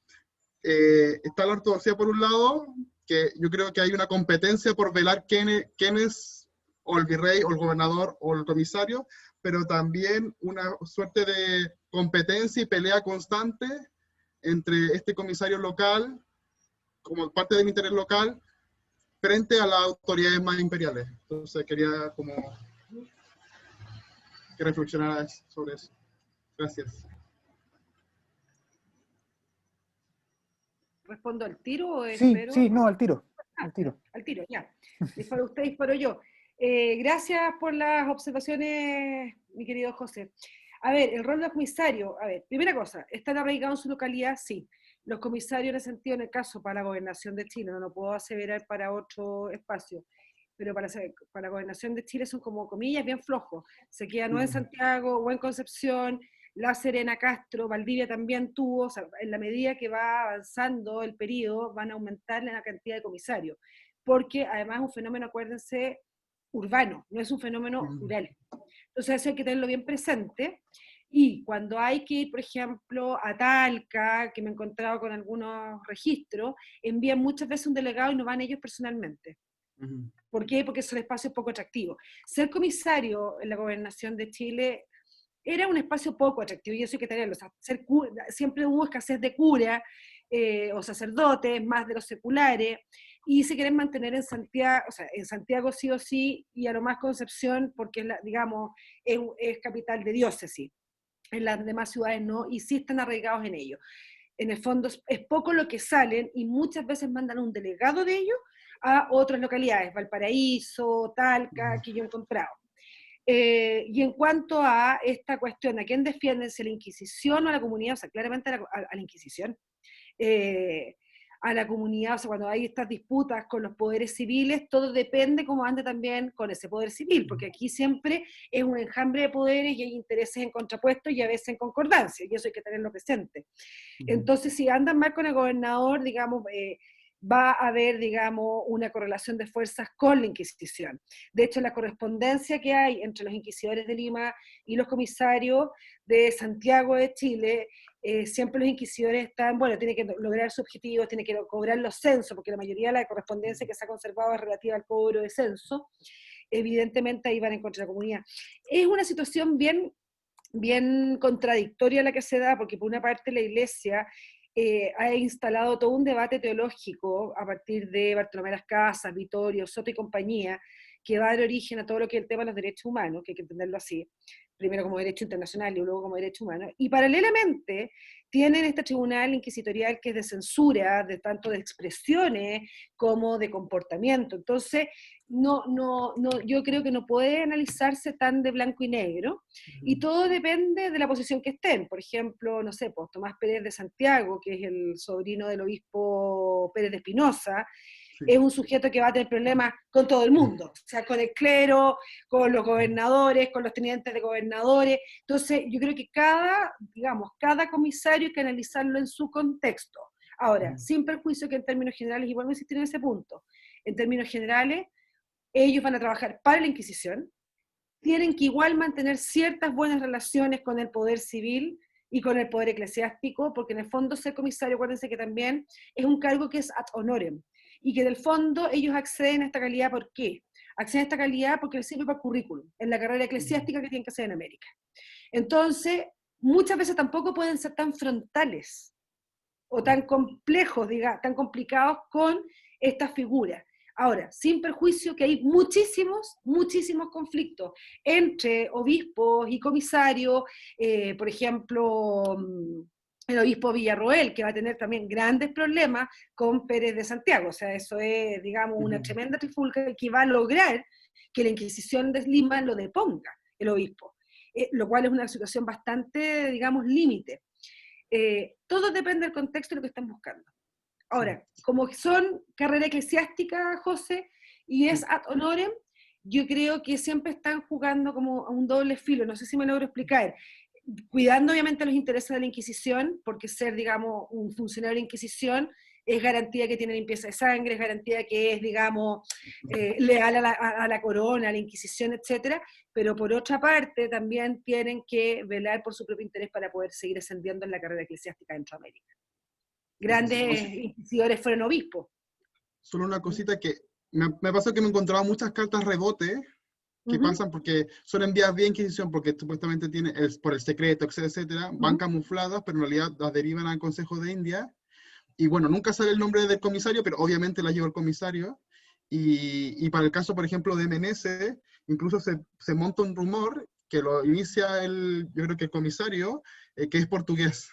está la ortodoxia por un lado, que yo creo que hay una competencia por velar quién es o el virrey, o el gobernador, o el comisario, pero también una suerte de competencia y pelea constante entre este comisario local, como parte del interés local, frente a las autoridades más imperiales. Entonces quería como que reflexionaras sobre eso. Gracias. ¿Respondo al tiro o Sí, espero? sí, no, al tiro, Ah, al tiro. al tiro, ya. Disparo usted, disparo yo. Gracias por las observaciones, mi querido José. A ver, el rol del comisario, a ver, primera cosa, ¿están arraigados en su localidad? Sí. Los comisarios en el sentido, en el caso para la Gobernación de Chile, no lo puedo aseverar para otro espacio, pero para la Gobernación de Chile son como comillas bien flojos. Se quedan o en Santiago o en Concepción, La Serena, Castro, Valdivia también tuvo, o sea, en la medida que va avanzando el periodo, van a aumentar la cantidad de comisarios, porque además es un fenómeno, acuérdense, urbano, no es un fenómeno rural. Entonces eso hay que tenerlo bien presente. Y cuando hay que ir, por ejemplo, a Talca, que me he encontrado con algunos registros, envían muchas veces un delegado y no van ellos personalmente. ¿Por qué? Porque es un espacio poco atractivo. Ser comisario en la Gobernación de Chile era un espacio poco atractivo, y eso hay que tenerlo. O sea, siempre hubo escasez de cura o sacerdotes, más de los seculares, y se quieren mantener en Santiago, o sea, en Santiago sí o sí, y a lo más Concepción, porque digamos, es capital de diócesis. En las demás ciudades no, y sí están arraigados en ello. En el fondo es poco lo que salen, y muchas veces mandan un delegado de ellos a otras localidades, Valparaíso, Talca, que yo he encontrado. Y en cuanto a esta cuestión, ¿a quién defienden? ¿Si a la Inquisición o a la comunidad? O sea, claramente a la Inquisición. A la comunidad, o sea, cuando hay estas disputas con los poderes civiles, todo depende cómo ande también con ese poder civil, porque aquí siempre es un enjambre de poderes y hay intereses en contrapuestos y a veces en concordancia, y eso hay que tenerlo presente. Entonces, si andan mal con el gobernador, digamos, va a haber, digamos, una correlación de fuerzas con la Inquisición. De hecho, la correspondencia que hay entre los inquisidores de Lima y los comisarios de Santiago de Chile, siempre los inquisidores están, bueno, tienen que lograr sus objetivos, tienen que cobrar los censos, porque la mayoría de la correspondencia que se ha conservado es relativa al cobro de censo. Evidentemente ahí van en contra de la comunidad. Es una situación bien contradictoria la que se da, porque por una parte la Iglesia ha instalado todo un debate teológico a partir de Bartolomé Las Casas, Vittorio, Soto y compañía, que va a dar origen a todo lo que es el tema de los derechos humanos, que hay que entenderlo así, primero como derecho internacional y luego como derecho humano, y paralelamente tienen este tribunal inquisitorial que es de censura, de tanto de expresiones como de comportamiento. Entonces, yo creo que no puede analizarse tan de blanco y negro, y todo depende de la posición que estén. Por ejemplo, no sé, pues Tomás Pérez de Santiago, que es el sobrino del obispo Pérez de Espinosa, es un sujeto que va a tener problemas con todo el mundo, o sea, con el clero, con los gobernadores, con los tenientes de gobernadores. Entonces, yo creo que cada comisario hay que analizarlo en su contexto. Ahora, sin perjuicio que en términos generales, igual voy a insistir en ese punto, en términos generales, ellos van a trabajar para la Inquisición, tienen que igual mantener ciertas buenas relaciones con el poder civil y con el poder eclesiástico, porque en el fondo ser comisario, acuérdense que también es un cargo que es ad honorem, y que del fondo ellos acceden a esta calidad. ¿Por qué? Acceden a esta calidad porque les sirve para el currículum, en la carrera eclesiástica que tienen que hacer en América. Entonces, muchas veces tampoco pueden ser tan frontales o tan complejos, tan complicados con estas figuras. Ahora, sin perjuicio que hay muchísimos conflictos entre obispos y comisarios, por ejemplo, el obispo Villarroel, que va a tener también grandes problemas con Pérez de Santiago. O sea, eso es, digamos, una tremenda trifulca que va a lograr que la Inquisición de Lima lo deponga, el obispo, lo cual es una situación bastante, digamos, límite. Todo depende del contexto y lo que están buscando. Ahora, como son carrera eclesiástica, José, y es ad honorem, yo creo que siempre están jugando como a un doble filo, no sé si me logro explicar, cuidando obviamente los intereses de la Inquisición, porque ser, digamos, un funcionario de la Inquisición es garantía que tiene limpieza de sangre, es garantía que es, digamos, leal a la corona, a la Inquisición, etcétera, pero por otra parte también tienen que velar por su propio interés para poder seguir ascendiendo en la carrera eclesiástica dentro de América. grandes inquisidores fueron obispos. Solo una cosita que me pasó que me encontraba muchas cartas rebote que pasan porque son enviadas vía Inquisición, porque supuestamente por el secreto, etcétera, van camufladas, pero en realidad las derivan al Consejo de India. Y bueno, nunca sale el nombre del comisario, pero obviamente la lleva el comisario. Y para el caso, por ejemplo, de MNS, incluso se monta un rumor que lo inicia yo creo que el comisario, que es portugués.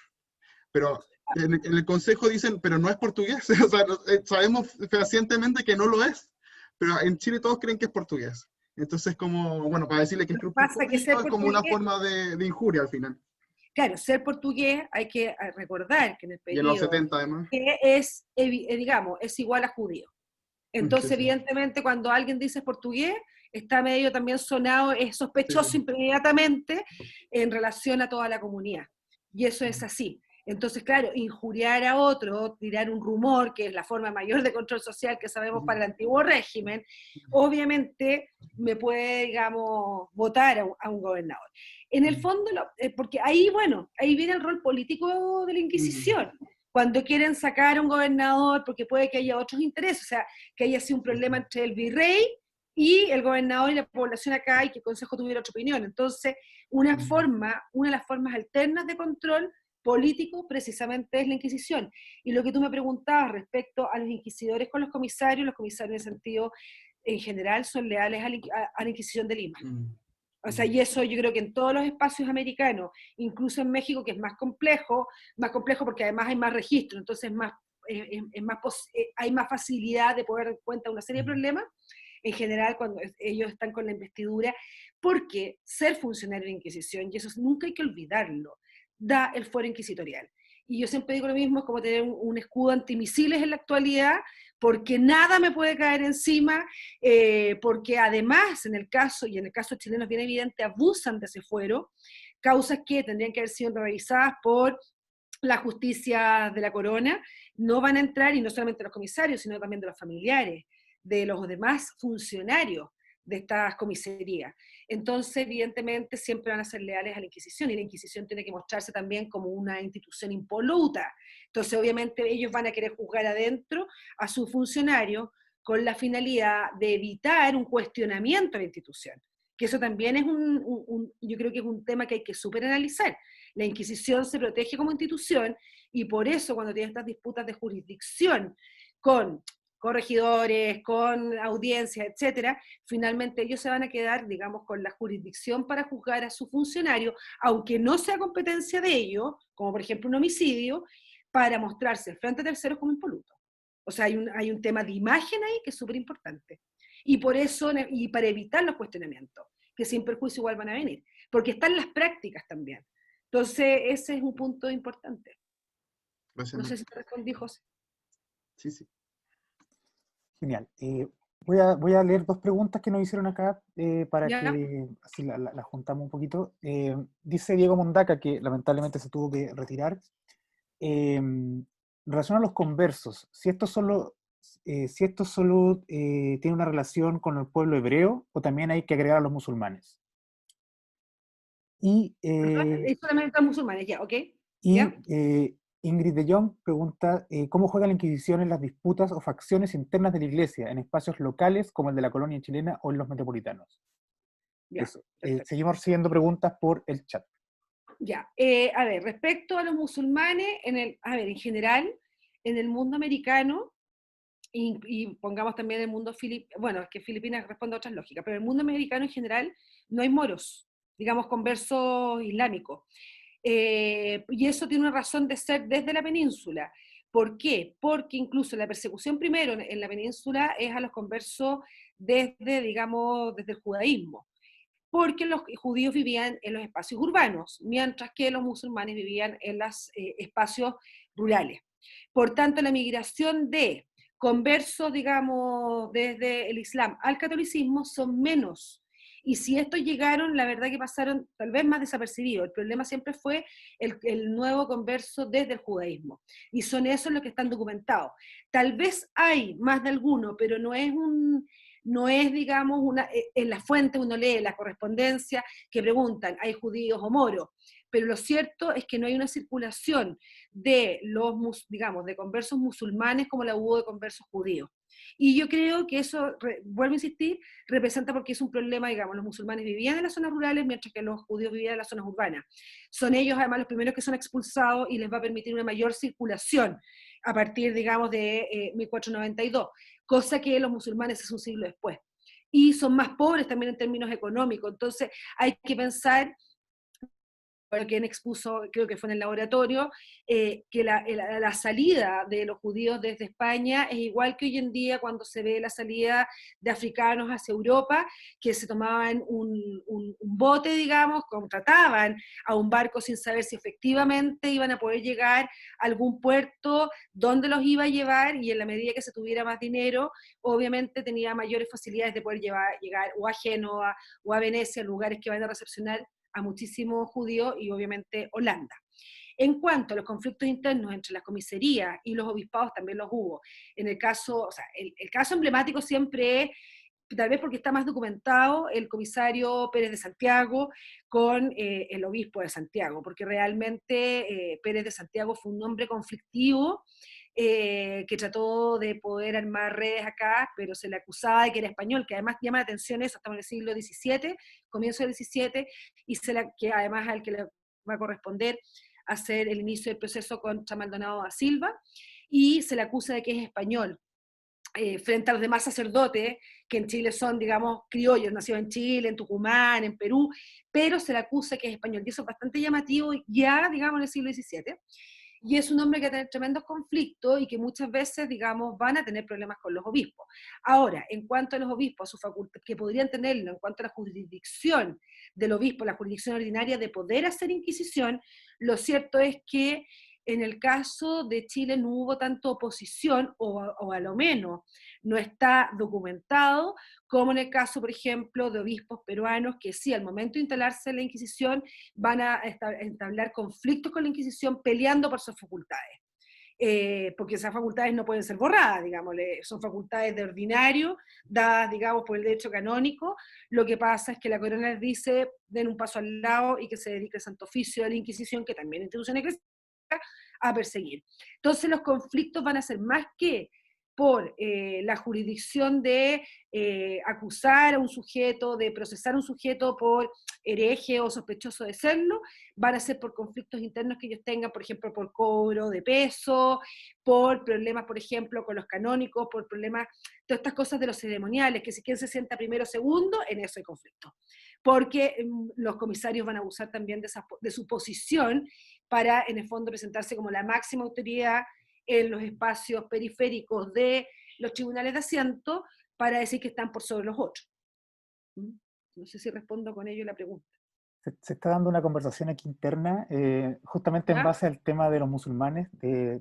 Pero en el consejo dicen, pero no es portugués. O sea, sabemos fehacientemente que no lo es, pero en Chile todos creen que es portugués. Entonces, como, bueno, para decirle que es como una forma de injuria al final. Claro, ser portugués hay que recordar que en el periodo, y en los 70 además, que es, digamos, es igual a judío. Entonces, evidentemente, cuando alguien dice portugués, está medio también sonado, es sospechoso inmediatamente en relación a toda la comunidad. Y eso es así. Entonces, claro, injuriar a otro, tirar un rumor, que es la forma mayor de control social que sabemos para el antiguo régimen, obviamente me puede, digamos, votar a un gobernador. En el fondo, porque ahí, bueno, ahí viene el rol político de la Inquisición. Cuando quieren sacar a un gobernador, porque puede que haya otros intereses, o sea, que haya sido un problema entre el virrey y el gobernador y la población acá, y que el consejo tuviera otra opinión. Entonces, una de las formas alternas de control político precisamente es la Inquisición. Y lo que tú me preguntabas respecto a los inquisidores con los comisarios en ese sentido, en general, son leales a la Inquisición de Lima. O sea, y eso yo creo que en todos los espacios americanos, incluso en México, que es más complejo porque además hay más registro, entonces hay más facilidad de poder dar cuenta de una serie de problemas, en general cuando ellos están con la investidura, porque ser funcionario de la Inquisición, y eso nunca hay que olvidarlo, da el fuero inquisitorial. Y yo siempre digo lo mismo, es como tener un escudo antimisiles en la actualidad, porque nada me puede caer encima, porque además en el caso chileno es bien evidente, abusan de ese fuero, causas que tendrían que haber sido revisadas por la justicia de la corona, no van a entrar, y no solamente los comisarios, sino también de los familiares, de los demás funcionarios de estas comisarías. Entonces, evidentemente, siempre van a ser leales a la Inquisición, y la Inquisición tiene que mostrarse también como una institución impoluta. Entonces, obviamente, ellos van a querer juzgar adentro a sus funcionarios con la finalidad de evitar un cuestionamiento a la institución. Que eso también es yo creo que es un tema que hay que súper analizar. La Inquisición se protege como institución, y por eso cuando tiene estas disputas de jurisdicción con corregidores, con audiencias, etcétera, finalmente ellos se van a quedar, digamos, con la jurisdicción para juzgar a su funcionario, aunque no sea competencia de ellos, como por ejemplo un homicidio, para mostrarse frente a terceros como impoluto. O sea, hay un tema de imagen ahí que es súper importante. Y por eso, y para evitar los cuestionamientos, que sin perjuicio igual van a venir, porque están las prácticas también. Entonces, ese es un punto importante. Gracias, no sé si te respondí, José. Sí, sí. Genial. Voy a leer dos preguntas que nos hicieron acá para que así la juntamos un poquito. Dice Diego Mondaca, que lamentablemente se tuvo que retirar. En relación a los conversos, si esto solo tiene una relación con el pueblo hebreo, o también hay que agregar a los musulmanes. Y solamente los musulmanes, ya, ¿ok? Y Ingrid de Jong pregunta, ¿cómo juega la Inquisición en las disputas o facciones internas de la Iglesia, en espacios locales como el de la colonia chilena o en los metropolitanos? Eso. Seguimos siguiendo preguntas por el chat. Ya, a ver, respecto a los musulmanes, en general, en el mundo americano, y pongamos también el mundo filipino, bueno, es que Filipinas responde a otras lógicas, pero en el mundo americano en general no hay moros, digamos, conversos islámicos. Y eso tiene una razón de ser desde la península. ¿Por qué? Porque incluso la persecución primero en la península es a los conversos desde el judaísmo, porque los judíos vivían en los espacios urbanos, mientras que los musulmanes vivían en los espacios rurales. Por tanto, la migración de conversos, digamos, desde el Islam al catolicismo son menos. Y si estos llegaron, la verdad que pasaron tal vez más desapercibidos. El problema siempre fue el nuevo converso desde el judaísmo. Y son esos los que están documentados. Tal vez hay más de alguno, pero no es, digamos, en la fuente uno lee la correspondencia que preguntan, ¿hay judíos o moros? pero lo cierto es que no hay una circulación de digamos, de conversos musulmanes como la hubo de conversos judíos. Y yo creo que eso, vuelvo a insistir, representa porque es un problema, digamos, los musulmanes vivían en las zonas rurales mientras que los judíos vivían en las zonas urbanas. Son ellos además los primeros que son expulsados y les va a permitir una mayor circulación a partir, digamos, de 1492, cosa que los musulmanes es un siglo después. Y son más pobres también en términos económicos, entonces hay que pensar, quien expuso, creo que fue en el laboratorio, que la salida de los judíos desde España es igual que hoy en día cuando se ve la salida de africanos hacia Europa, que se tomaban un bote, digamos, contrataban a un barco sin saber si efectivamente iban a poder llegar a algún puerto, dónde los iba a llevar, y en la medida que se tuviera más dinero, obviamente tenía mayores facilidades de poder llegar o a Génova o a Venecia, lugares que van a recepcionar a muchísimos judíos, y obviamente Holanda. En cuanto a los conflictos internos entre las comisarías y los obispados, también los hubo. En el caso, o sea, el caso emblemático siempre es, tal vez porque está más documentado, el comisario Pérez de Santiago con el obispo de Santiago, porque realmente Pérez de Santiago fue un hombre conflictivo, que trató de poder armar redes acá, pero se le acusaba de que era español, que además llama la atención eso, estamos en el siglo XVII, comienzo del XVII, y que además al que le va a corresponder hacer el inicio del proceso contra Maldonado da Silva, y se le acusa de que es español, frente a los demás sacerdotes, que en Chile son, digamos, criollos, nacidos en Chile, en Tucumán, en Perú, pero se le acusa que es español, y eso es bastante llamativo ya, digamos, en el siglo XVII. Y es un hombre que tiene tremendos conflictos y que muchas veces, digamos, van a tener problemas con los obispos. Ahora, en cuanto a los obispos, su facultad, que podrían tenerlo, en cuanto a la jurisdicción del obispo, la jurisdicción ordinaria de poder hacer inquisición, lo cierto es que en el caso de Chile no hubo tanto oposición, o a lo menos no está documentado, como en el caso, por ejemplo, de obispos peruanos que sí, al momento de instalarse la Inquisición, van a entablar conflictos con la Inquisición peleando por sus facultades. Porque esas facultades no pueden ser borradas, digamos, son facultades de ordinario, dadas, digamos, por el derecho canónico. Lo que pasa es que la corona les dice, den un paso al lado y que se dedique el Santo Oficio de la Inquisición, que también es institución eclesiástica, a perseguir. Entonces los conflictos van a ser más que por la jurisdicción de acusar a un sujeto, de procesar a un sujeto por hereje o sospechoso de serlo, van a ser por conflictos internos que ellos tengan, por ejemplo, por cobro de peso, por problemas, por ejemplo, con los canónicos, por problemas, todas estas cosas de los ceremoniales, que si quien se sienta primero o segundo, en eso hay conflicto. Porque los comisarios van a abusar también de su posición para, en el fondo, presentarse como la máxima autoridad en los espacios periféricos de los tribunales de asiento, para decir que están por sobre los otros. No sé si respondo con ello la pregunta. Se está dando una conversación aquí interna, justamente en ¿Ya? base al tema de los musulmanes.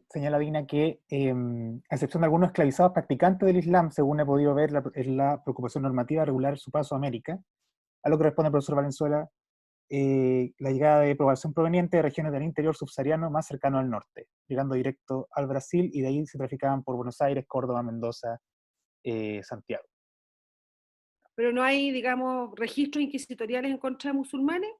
Señala Dina que, a excepción de algunos esclavizados practicantes del Islam, según he podido ver en la preocupación normativa, regular su paso a América, a lo que responde el profesor Valenzuela, la llegada de población proveniente de regiones del interior subsahariano más cercano al norte, llegando directo al Brasil, y de ahí se traficaban por Buenos Aires, Córdoba, Mendoza, Santiago. Pero no hay, digamos, registros inquisitoriales en contra de musulmanes.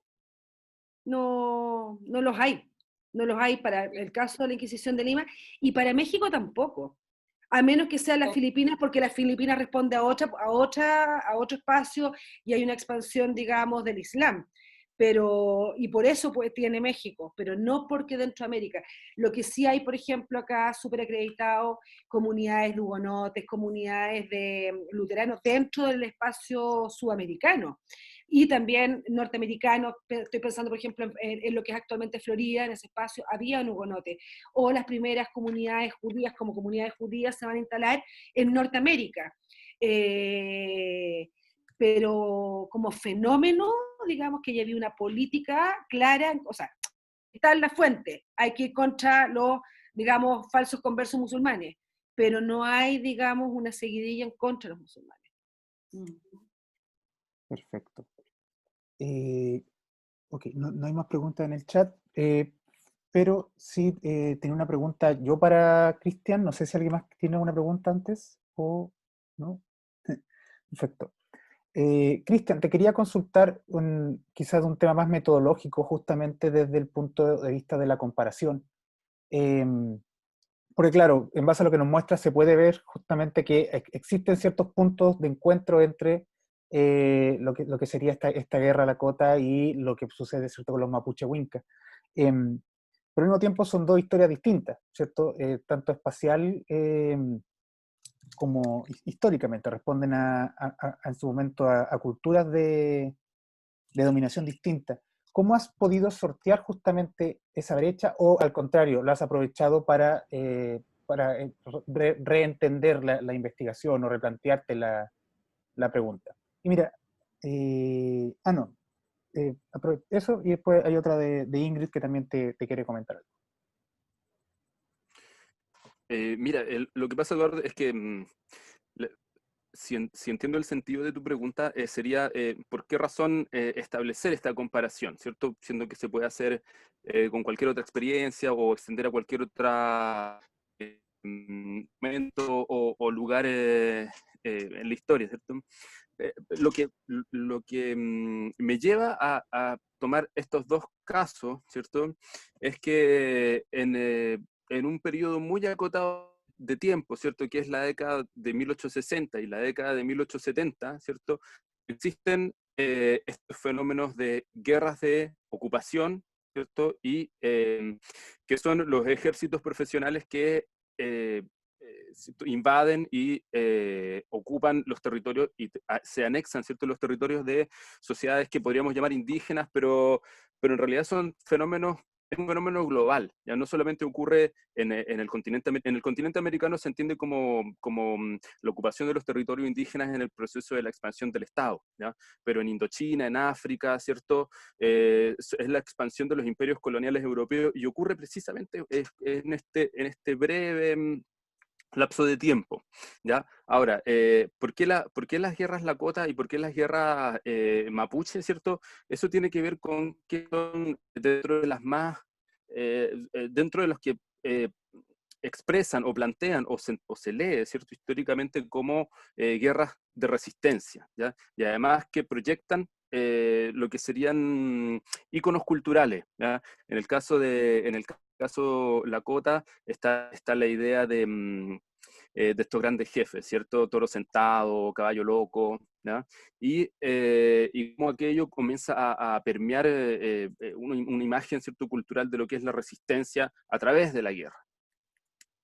No, no los hay. No los hay para el caso de la Inquisición de Lima, y para México tampoco. A menos que sean las Filipinas, porque las Filipinas responde a otro espacio, y hay una expansión, digamos, del Islam. Pero, y por eso pues, tiene México, pero no porque dentro de América. Lo que sí hay, por ejemplo, acá súper acreditado, comunidades de hugonotes, comunidades de luteranos dentro del espacio sudamericano. Y también norteamericanos, estoy pensando, por ejemplo, en lo que es actualmente Florida, en ese espacio había un hugonote. O las primeras comunidades judías, como comunidades judías, se van a instalar en Norteamérica. Pero como fenómeno, digamos que ya había una política clara, o sea, está en la fuente, hay que ir contra los, digamos, falsos conversos musulmanes, pero no hay, digamos, una seguidilla en contra de los musulmanes. Perfecto. Ok, no hay más preguntas en el chat, pero sí tenía una pregunta yo para Cristian. No sé si alguien más tiene una pregunta antes o no. Perfecto. Cristian, te quería consultar quizás un tema más metodológico, justamente desde el punto de vista de la comparación. Porque claro, en base a lo que nos muestra se puede ver justamente que existen ciertos puntos de encuentro entre lo que sería esta guerra Lakota y lo que sucede, ¿cierto?, con los mapuche-huinca. Pero al mismo tiempo son dos historias distintas, ¿cierto? Tanto espacial como históricamente, responden en su momento a culturas de dominación distinta. ¿Cómo has podido sortear justamente esa brecha o al contrario, la has aprovechado para reentender la investigación o replantearte la pregunta? Y mira, no, eso y después hay otra de Ingrid que también te quiere comentar algo. Mira, lo que pasa, Eduardo, es que si entiendo el sentido de tu pregunta, sería ¿por qué razón establecer esta comparación? ¿Cierto? Siendo que se puede hacer con cualquier otra experiencia o extender a cualquier otro momento o lugar en la historia, ¿cierto? Lo que me lleva a tomar estos dos casos, ¿cierto? Es que en un periodo muy acotado de tiempo, ¿cierto?, que es la década de 1860 y la década de 1870, ¿cierto?, existen estos fenómenos de guerras de ocupación, ¿cierto?, y que son los ejércitos profesionales que invaden y ocupan los territorios y se anexan, ¿cierto?, los territorios de sociedades que podríamos llamar indígenas, pero en realidad son fenómenos. Es un fenómeno global, ya no solamente ocurre en el continente americano, se entiende como la ocupación de los territorios indígenas en el proceso de la expansión del Estado, ¿ya? Pero en Indochina, en África, ¿cierto? Es la expansión de los imperios coloniales europeos y ocurre precisamente en este breve lapso de tiempo, ¿ya? Ahora, ¿por qué las guerras Lakota y por qué las guerras Mapuche, ¿cierto? Eso tiene que ver con que son dentro de las más, dentro de los que expresan o plantean o se lee, ¿cierto?, históricamente como guerras de resistencia, ¿ya? Y además que proyectan lo que serían íconos culturales, ¿ya? En el caso Lakota está la idea de estos grandes jefes, ¿cierto? Toro sentado, caballo loco, ¿ya? Y como aquello comienza a permear una imagen, ¿cierto?, cultural de lo que es la resistencia a través de la guerra,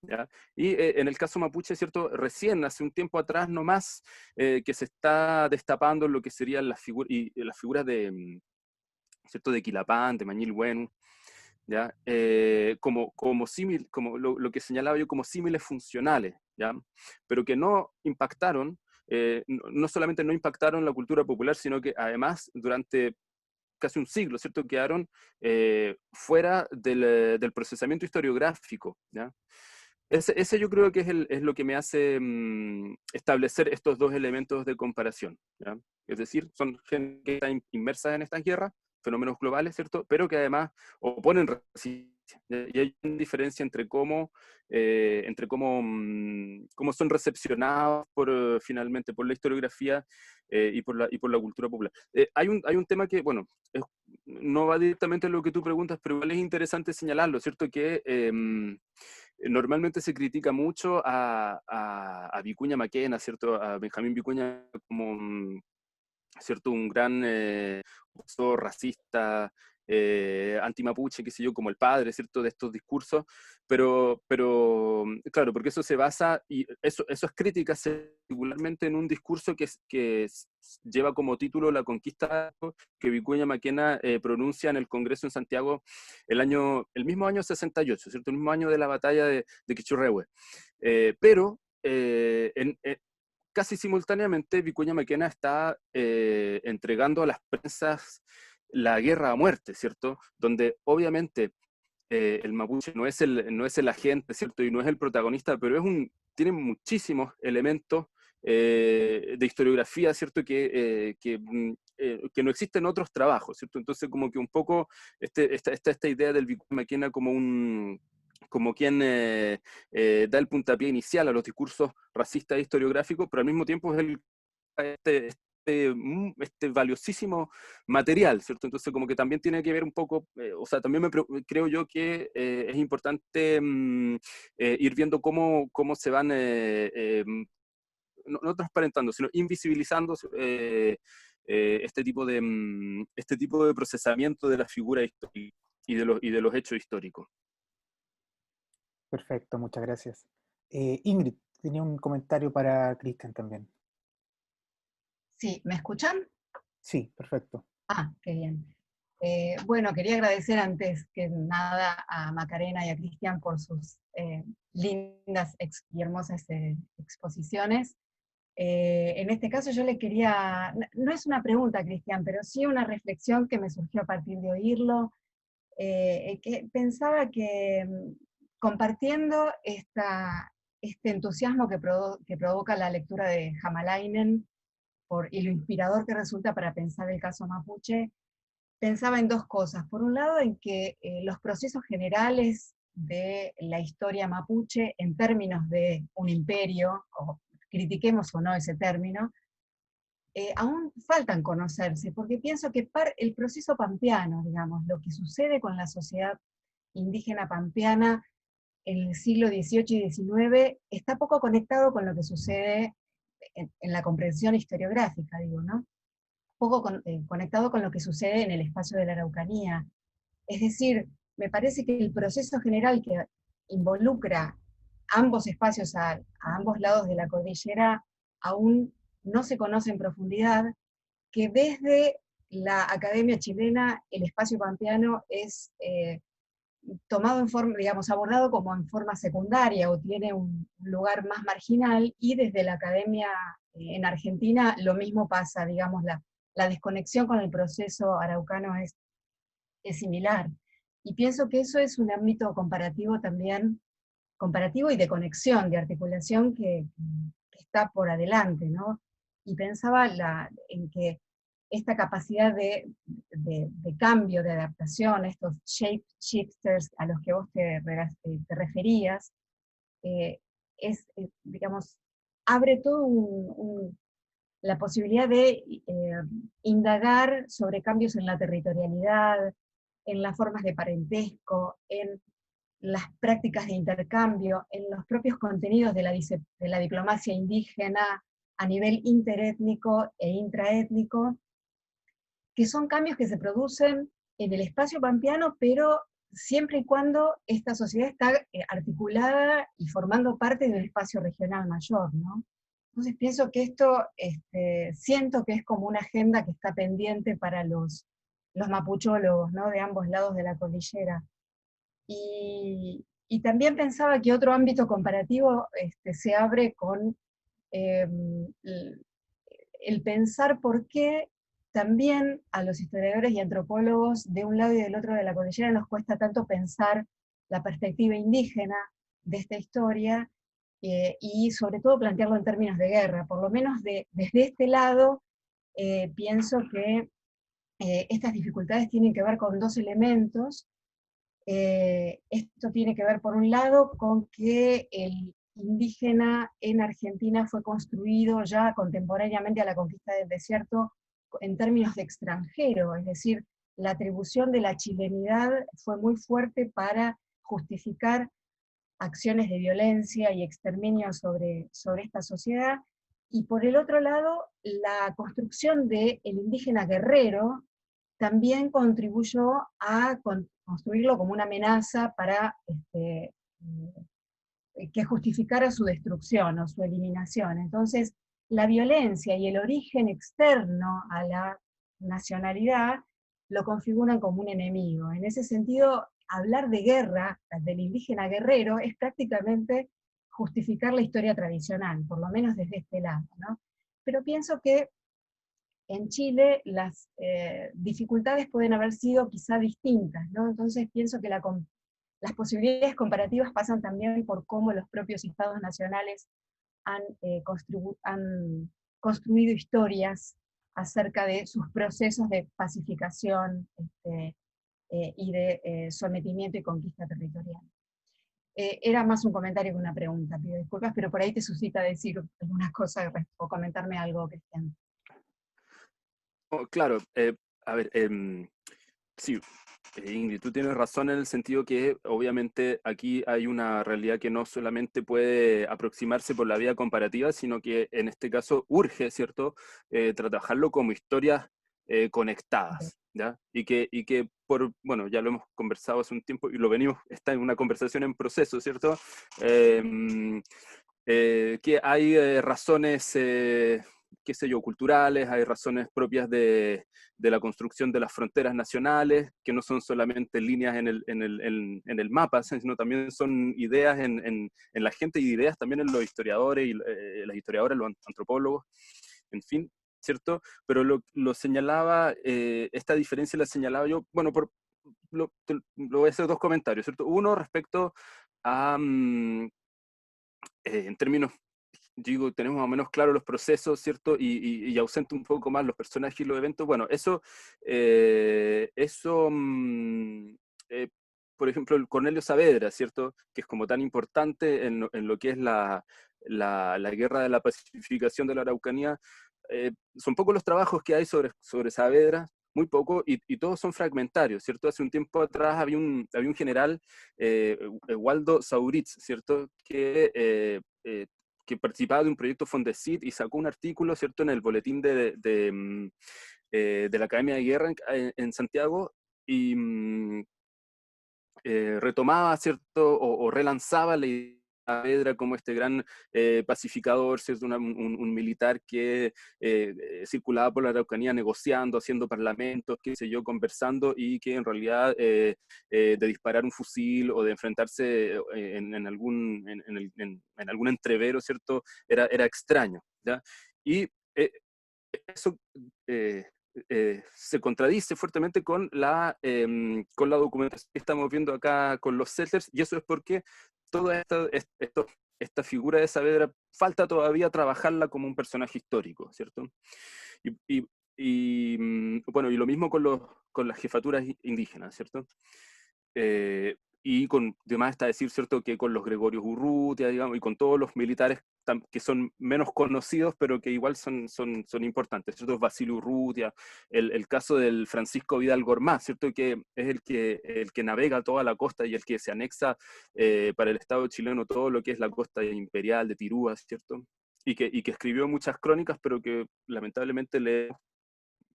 ¿ya? Y en el caso mapuche, ¿cierto?, recién, hace un tiempo atrás nomás, que se está destapando lo que serían las figuras de, ¿cierto?, de Quilapán, de Mañil-Huenu, ¿ya? Como lo que señalaba yo como símiles funcionales, ¿ya? Pero que no impactaron, no solamente no impactaron la cultura popular, sino que además durante casi un siglo, ¿cierto?, quedaron fuera del procesamiento historiográfico, ¿ya? Ese yo creo que es lo que me hace establecer estos dos elementos de comparación, ¿ya? Es decir, son gente que está inmersa en estas guerras, fenómenos globales, ¿cierto?, pero que además oponen resistencia. Y hay una diferencia entre cómo son recepcionados finalmente por la historiografía y por la cultura popular. Hay un tema que, bueno, no va directamente a lo que tú preguntas, pero igual es interesante señalarlo, ¿cierto?, que normalmente se critica mucho a Vicuña Maquena, ¿cierto?, a Benjamín Vicuña como ¿cierto?, un gran opresor racista, antimapuche, qué sé yo, como el padre, ¿cierto?, de estos discursos, pero claro, porque eso se basa, y esas críticas particularmente en un discurso que lleva como título La conquista, que Vicuña Maquena pronuncia en el Congreso en Santiago el mismo año 68, ¿cierto?, el mismo año de la batalla de Quichurrehue. Pero casi simultáneamente Vicuña Maquena está entregando a las prensas la guerra a muerte, ¿cierto? Donde obviamente el mapuche no es el agente, ¿cierto? Y no es el protagonista, pero tiene muchísimos elementos de historiografía, ¿cierto? Que no existen en otros trabajos, ¿cierto? Entonces como que un poco esta idea del Vicuña Maquena como quien da el puntapié inicial a los discursos racistas e historiográficos, pero al mismo tiempo es este valiosísimo material, ¿cierto? Entonces como que también tiene que ver un poco, o sea, también creo yo que es importante ir viendo cómo se van, no transparentando, sino invisibilizando este tipo de procesamiento de la figura histórica y de los hechos históricos. Perfecto, muchas gracias. Ingrid, tenía un comentario para Cristian también. Sí, ¿me escuchan? Sí, perfecto. Ah, qué bien. Bueno, quería agradecer antes que nada a Macarena y a Cristian por sus lindas y hermosas exposiciones. En este caso yo le quería, no es una pregunta, Cristian, pero sí una reflexión que me surgió a partir de oírlo, que pensaba que compartiendo este entusiasmo que provoca la lectura de Hamalainen, y lo inspirador que resulta para pensar el caso mapuche, pensaba en dos cosas. Por un lado, en que los procesos generales de la historia mapuche, en términos de un imperio, o critiquemos o no ese término, aún faltan conocerse, porque pienso que el proceso pampeano, digamos, lo que sucede con la sociedad indígena pampeana en el siglo XVIII y XIX, está poco conectado con lo que sucede en la comprensión historiográfica, digo, ¿no? Poco conectado con lo que sucede en el espacio de la Araucanía. Es decir, me parece que el proceso general que involucra ambos espacios a ambos lados de la cordillera aún no se conoce en profundidad, que desde la Academia Chilena el espacio pampeano es tomado en forma, digamos, abordado como en forma secundaria o tiene un lugar más marginal, y desde la academia en Argentina lo mismo pasa, digamos, la desconexión con el proceso araucano es similar. Y pienso que eso es un ámbito comparativo también, comparativo y de conexión, de articulación que está por adelante, ¿no? Y pensaba en que esta capacidad de cambio, de adaptación, estos shape shifters a los que vos te referías, digamos, abre todo la posibilidad de indagar sobre cambios en la territorialidad, en las formas de parentesco, en las prácticas de intercambio, en los propios contenidos de la diplomacia indígena a nivel interétnico e intraétnico, que son cambios que se producen en el espacio pampeano, pero siempre y cuando esta sociedad está articulada y formando parte de un espacio regional mayor, ¿no? Entonces pienso que esto, siento que es como una agenda que está pendiente para los mapuchólogos, ¿no? De ambos lados de la cordillera. Y también pensaba que otro ámbito comparativo se abre con el pensar por qué también a los historiadores y antropólogos de un lado y del otro de la cordillera nos cuesta tanto pensar la perspectiva indígena de esta historia, y sobre todo plantearlo en términos de guerra. Por lo menos desde este lado pienso que estas dificultades tienen que ver con dos elementos. Esto tiene que ver, por un lado, con que el indígena en Argentina fue construido ya contemporáneamente a la conquista del desierto en términos de extranjero, es decir, la atribución de la chilenidad fue muy fuerte para justificar acciones de violencia y exterminio sobre esta sociedad, y por el otro lado, la construcción del indígena guerrero también contribuyó a construirlo como una amenaza para que justificara su destrucción o su eliminación. Entonces, la violencia y el origen externo a la nacionalidad lo configuran como un enemigo. En ese sentido, hablar de guerra, del indígena guerrero, es prácticamente justificar la historia tradicional, por lo menos desde este lado, ¿no? Pero pienso que en Chile las dificultades pueden haber sido quizá distintas, ¿no? Entonces pienso que las posibilidades comparativas pasan también por cómo los propios estados nacionales han construido historias acerca de sus procesos de pacificación y de sometimiento y conquista territorial. Era más un comentario que una pregunta, pido disculpas, pero por ahí te suscita decir algunas cosas o comentarme algo, Cristian. claro, a ver, sí, Ingrid, tú tienes razón en el sentido que obviamente aquí hay una realidad que no solamente puede aproximarse por la vía comparativa, sino que en este caso urge, ¿cierto?, trabajarlo como historias conectadas, ¿ya? Y que bueno, ya lo hemos conversado hace un tiempo y lo venimos, está en una conversación en proceso, ¿cierto? Que hay razones, qué sé yo, culturales, hay razones propias de la construcción de las fronteras nacionales, que no son solamente líneas en el mapa, sino también son ideas en la gente y ideas también en los historiadores, y las historiadoras, los antropólogos, en fin, ¿cierto? Pero lo señalaba, esta diferencia la señalaba yo, bueno, lo voy a hacer dos comentarios, ¿cierto? Uno respecto a, en términos, digo, tenemos más o menos claro los procesos, ¿cierto? Y ausente un poco más los personajes y los eventos. Bueno, por ejemplo, el Cornelio Saavedra, ¿cierto? Que es como tan importante en lo que es la guerra de la pacificación de la Araucanía. Son pocos los trabajos que hay sobre Saavedra, muy poco, y todos son fragmentarios, ¿cierto? Hace un tiempo atrás había un general, Waldo Sauritz, ¿cierto? Que participaba de un proyecto Fondesit y sacó un artículo, ¿cierto?, en el boletín de la Academia de Guerra en Santiago, y retomaba, ¿cierto?, o relanzaba la idea de Saavedra como este gran pacificador, ¿cierto?, un militar que circulaba por la Araucanía negociando, haciendo parlamentos, qué sé yo, conversando, y que en realidad de disparar un fusil o de enfrentarse en algún entrevero, ¿cierto?, era extraño, ¿ya? Y eso se contradice fuertemente con la documentación que estamos viendo acá con los settlers, y eso es porque toda esta figura de Saavedra falta todavía trabajarla como un personaje histórico, ¿cierto? Bueno, y lo mismo con las jefaturas indígenas, ¿cierto? Y además está decir, ¿cierto?, que con los Gregorios Urrutia, digamos, y con todos los militares que son menos conocidos, pero que igual son importantes, ¿cierto? Basilio Urrutia, el caso del Francisco Vidal Gormaz, ¿cierto?, que es el que navega toda la costa y el que se anexa para el Estado chileno todo lo que es la costa imperial de Tirúa, ¿cierto? Y que escribió muchas crónicas, pero que lamentablemente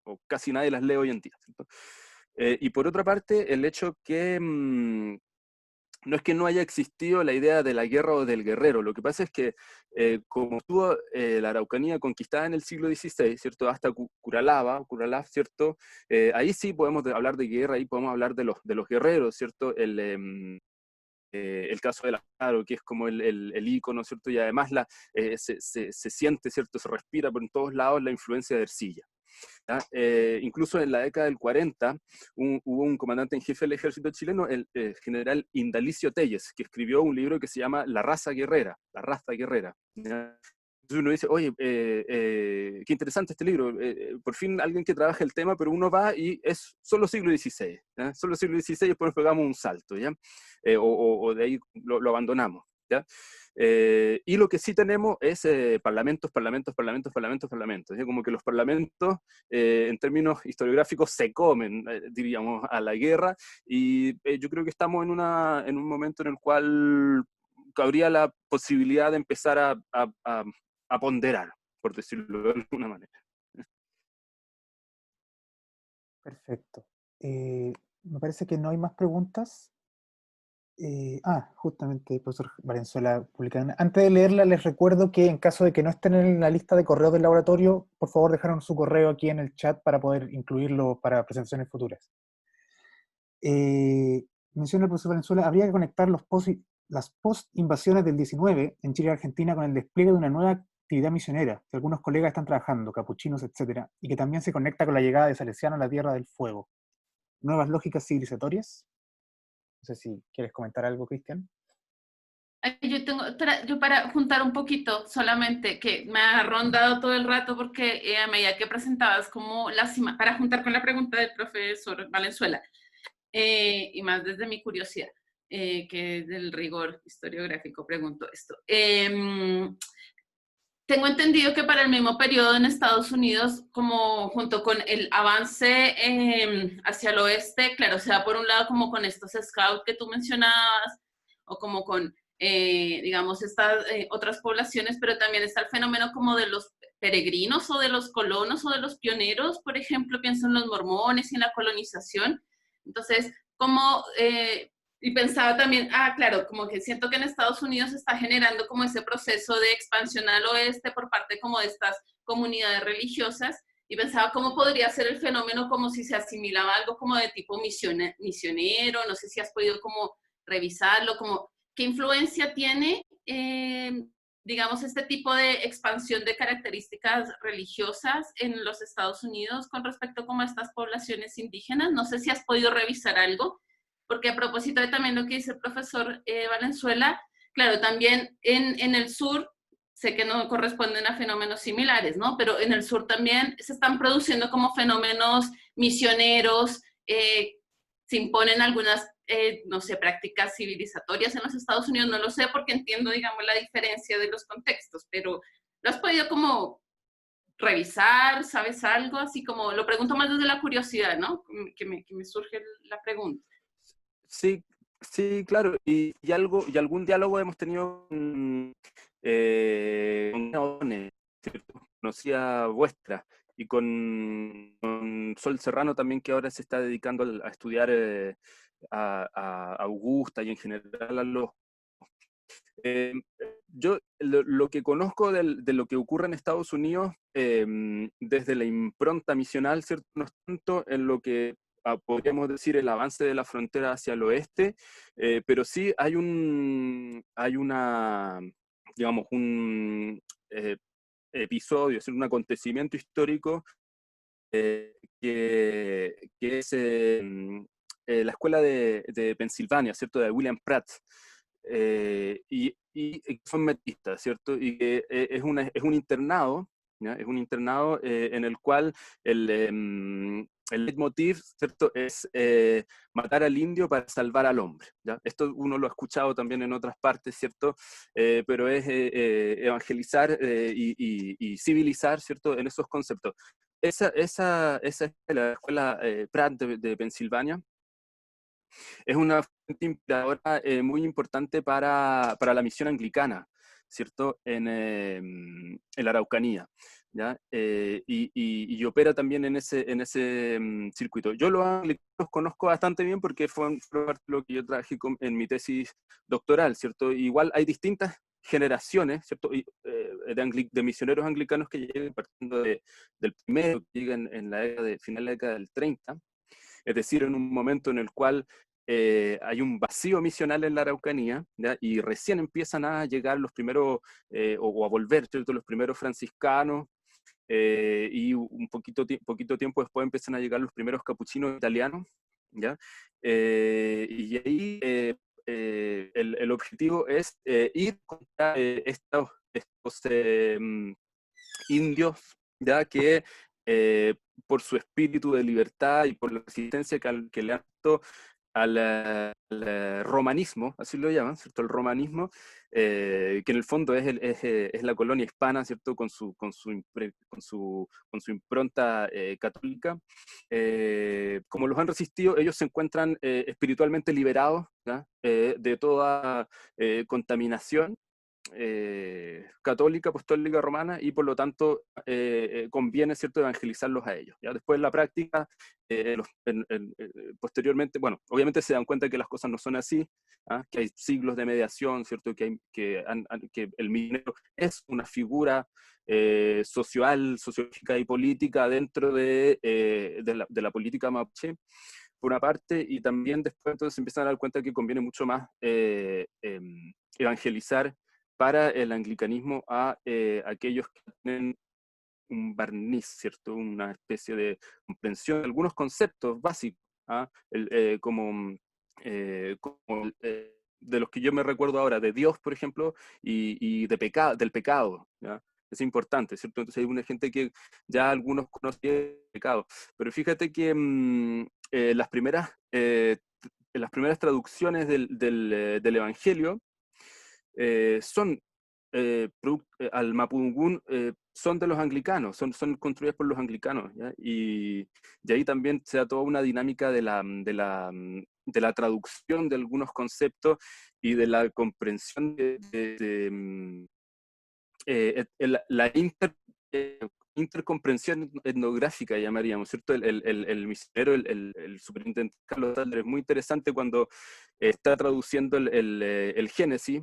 o casi nadie las lee hoy en día, ¿cierto? Y por otra parte, el hecho que no es que no haya existido la idea de la guerra o del guerrero, lo que pasa es que como estuvo la Araucanía conquistada en el siglo XVI, ¿cierto?, hasta Curalaba, ¿cierto?, ahí sí podemos hablar de guerra, ahí podemos hablar de los guerreros, ¿cierto?, el caso de Claro, que es como el ícono, ¿cierto?, y además se siente, ¿cierto?, se respira por todos lados la influencia de Ercilla. Incluso en la década del 40 hubo un comandante en jefe del ejército chileno, el general Indalicio Telles, que escribió un libro que se llama La raza guerrera, ¿ya? Entonces uno dice, oye, qué interesante este libro, por fin alguien que trabaja el tema, pero uno va y es solo siglo XVI, ¿ya? Solo siglo XVI, y después nos pegamos un salto, ¿ya? O de ahí lo abandonamos, ¿ya? Y lo que sí tenemos es parlamentos, ¿sí? Como que los parlamentos, en términos historiográficos, se comen, diríamos, a la guerra, y yo creo que estamos en un momento en el cual cabría la posibilidad de empezar a ponderar, por decirlo de alguna manera. Perfecto. Me parece que no hay más preguntas. Justamente, profesor Valenzuela, publicada. Antes de leerla, les recuerdo que en caso de que no estén en la lista de correos del laboratorio, por favor dejaron su correo aquí en el chat para poder incluirlo para presentaciones futuras. Menciona el profesor Valenzuela, habría que conectar las post-invasiones del 19 en Chile y Argentina con el despliegue de una nueva actividad misionera que algunos colegas están trabajando, capuchinos, etcétera, y que también se conecta con la llegada de Salesiano a la Tierra del Fuego. ¿Nuevas lógicas civilizatorias? No sé si quieres comentar algo, Cristian. Yo para juntar un poquito, solamente que me ha rondado todo el rato porque a medida que presentabas como para juntar con la pregunta del profesor Valenzuela, y más desde mi curiosidad, que del rigor historiográfico pregunto esto. tengo entendido que para el mismo periodo en Estados Unidos, como junto con el avance hacia el oeste, claro, se da por un lado como con estos scouts que tú mencionabas, o como con, digamos, estas otras poblaciones, pero también está el fenómeno como de los peregrinos o de los colonos o de los pioneros, por ejemplo, pienso en los mormones y en la colonización. Entonces, como y pensaba también, claro, como que siento que en Estados Unidos se está generando como ese proceso de expansión al oeste por parte como de estas comunidades religiosas, y pensaba cómo podría ser el fenómeno como si se asimilaba algo como de tipo misionero, no sé si has podido como revisarlo, como qué influencia tiene, digamos, este tipo de expansión de características religiosas en los Estados Unidos con respecto como a estas poblaciones indígenas. No sé si has podido revisar algo, porque a propósito de también lo que dice el profesor Valenzuela, claro, también en el sur, sé que no corresponden a fenómenos similares, ¿no? Pero en el sur también se están produciendo como fenómenos misioneros, se imponen algunas, no sé, prácticas civilizatorias en los Estados Unidos, no lo sé porque entiendo, digamos, la diferencia de los contextos, pero ¿lo has podido como revisar? ¿Sabes algo? Así como, lo pregunto más desde la curiosidad, ¿no? Que me surge la pregunta. Sí, sí, claro, y algo, y algún diálogo hemos tenido con ONE, ¿cierto? Conocida vuestra, y con Sol Serrano también, que ahora se está dedicando a estudiar a Augusta y en general a los... yo lo que conozco de lo que ocurre en Estados Unidos desde la impronta misional, ¿cierto? No es tanto en lo que podríamos decir el avance de la frontera hacia el oeste, pero sí hay una, digamos, un episodio, es decir, un acontecimiento histórico que es la escuela de Pensilvania, ¿cierto? De William Pratt. Y son metistas, ¿cierto? Y que es un internado, ¿ya? Es un internado en el cual el leitmotiv, ¿cierto? Es matar al indio para salvar al hombre, ¿ya? Esto uno lo ha escuchado también en otras partes, ¿cierto? Pero es evangelizar y civilizar, ¿cierto? En esos conceptos. Esa escuela, la escuela Pratt de Pensilvania, es una fuente inspiradora muy importante para la misión anglicana, ¿cierto? En la Araucanía, ¿ya? Y opera también en ese circuito. Yo los anglicanos conozco bastante bien porque fue parte de lo que yo trabajé en mi tesis doctoral, ¿cierto? Igual hay distintas generaciones, ¿cierto? De misioneros anglicanos que llegan partiendo del primero, que llegan en la década final de la década del 30, es decir, en un momento en el cual hay un vacío misional en la Araucanía, ¿ya? Y recién empiezan a llegar los primeros, o a volver, ¿cierto? Los primeros franciscanos, y un poquito tiempo después empiezan a llegar los primeros capuchinos italianos, ¿ya? Y ahí el objetivo es ir contra estos indios, ya que por su espíritu de libertad y por la resistencia que le han dado al romanismo, así lo llaman, ¿cierto? El romanismo, que en el fondo es la colonia hispana, ¿cierto? Con su impronta católica. Como los han resistido, ellos se encuentran espiritualmente liberados, ¿ya? De toda contaminación católica, apostólica, romana, y por lo tanto conviene, ¿cierto?, evangelizarlos a ellos. ¿Ya? Después en la práctica, posteriormente, bueno, obviamente se dan cuenta que las cosas no son así, ¿ah? Que hay siglos de mediación, ¿cierto?, que el minero es una figura social, sociológica y política dentro de la política mapuche, por una parte, y también después entonces se empiezan a dar cuenta que conviene mucho más evangelizar para el anglicanismo a aquellos que tienen un barniz, ¿cierto? Una especie de comprensión de algunos conceptos básicos, ¿ah? De los que yo me recuerdo ahora, de Dios, por ejemplo, y del pecado, ¿ya? Es importante, ¿cierto? Entonces hay una gente que ya algunos conocen el pecado, pero fíjate que las primeras traducciones del Evangelio son al Mapudungún son de los anglicanos, son construidas por los anglicanos, ¿ya? Y ahí también se da toda una dinámica de la traducción de algunos conceptos y de la comprensión la intercomprensión etnográfica, llamaríamos, ¿cierto? El misionero, el superintendente Carlos Thaler, es muy interesante cuando está traduciendo el Génesis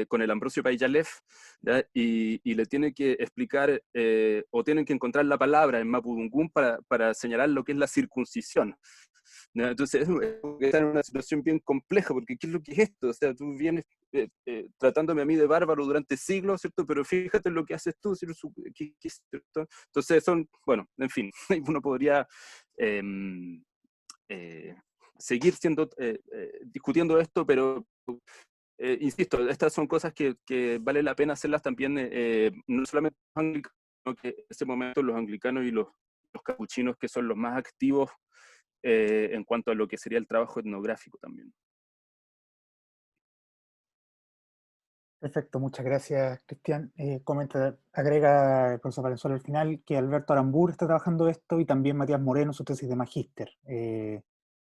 con el Ambrosio Paillalef, y le tiene que explicar, o tienen que encontrar la palabra en Mapudungún para señalar lo que es la circuncisión. ¿Ya? Entonces, está en una situación bien compleja, porque ¿qué es lo que es esto? O sea, tú vienes tratándome a mí de bárbaro durante siglos, ¿cierto? Pero fíjate lo que haces tú, ¿cierto? ¿Cierto? Entonces, bueno, en fin, uno podría seguir discutiendo esto, pero insisto, estas son cosas que vale la pena hacerlas también, no solamente los anglicanos, sino que en ese momento los anglicanos y los capuchinos, que son los más activos en cuanto a lo que sería el trabajo etnográfico también. Perfecto, muchas gracias, Cristian. Agrega el profesor Valenzuela al final que Alberto Arambur está trabajando esto y también Matías Moreno su tesis de magíster,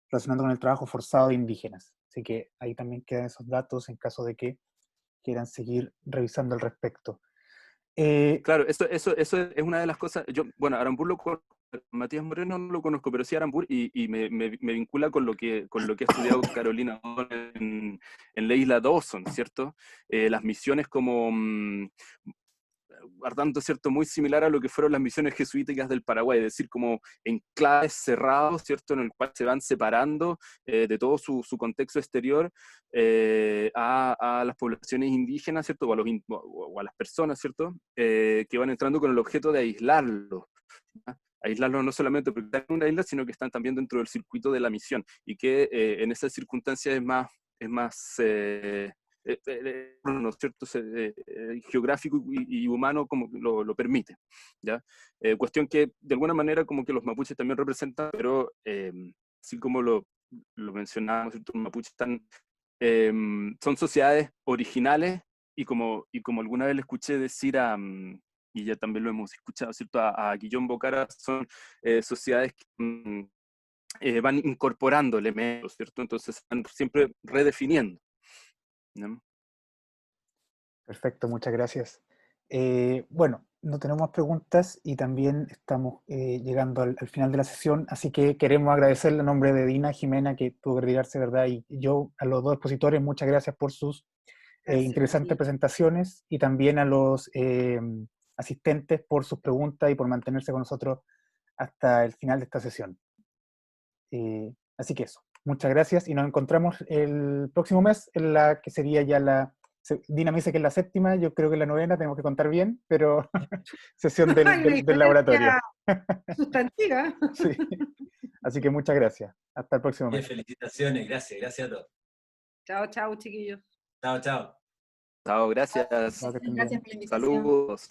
relacionando con el trabajo forzado de indígenas. Así que ahí también quedan esos datos en caso de que quieran seguir revisando al respecto. Claro, eso es una de las cosas. Bueno, Arambur lo conozco, Matías Moreno no lo conozco, pero sí Arambur, y me vincula con lo que ha estudiado Carolina en la isla Dawson, ¿cierto? Las misiones como guardando, ¿cierto?, muy similar a lo que fueron las misiones jesuíticas del Paraguay, es decir, como enclaves cerrados, ¿cierto?, en el cual se van separando de todo su contexto exterior a las poblaciones indígenas, ¿cierto?, o a las personas, ¿cierto?, que van entrando con el objeto de aislarlos. ¿Ya? Aislarlos no solamente porque están en una isla, sino que están también dentro del circuito de la misión, y que en esas circunstancias es más ¿no es cierto? Geográfico y humano como lo permite, ¿ya? Cuestión que de alguna manera como que los mapuches también representan, pero así como lo mencionábamos, ¿cierto? Los mapuches son sociedades originales y como alguna vez le escuché decir y ya también lo hemos escuchado, ¿cierto? A Guillón Bocara, son sociedades que van incorporando elementos, ¿cierto? Entonces van siempre redefiniendo, ¿no? Perfecto, muchas gracias. Bueno, no tenemos más preguntas y también estamos llegando al final de la sesión, así que queremos agradecerle a nombre de Dina, Jimena, que tuvo que retirarse, ¿verdad? Y yo, a los dos expositores, muchas gracias por sus interesantes presentaciones, y también a los asistentes por sus preguntas y por mantenerse con nosotros hasta el final de esta sesión. Así que eso, muchas gracias y nos encontramos el próximo mes en la que sería ya Dina me dice que es la séptima, yo creo que es la novena, tenemos que contar bien, pero sesión del laboratorio. Sustantiva. Sí. Así que muchas gracias. Hasta el próximo mes. Felicitaciones, gracias a todos. Chao, chao, chiquillos. Chao, chao. Chao, gracias. Chao, que estén Gracias bien. por la invitación. Saludos.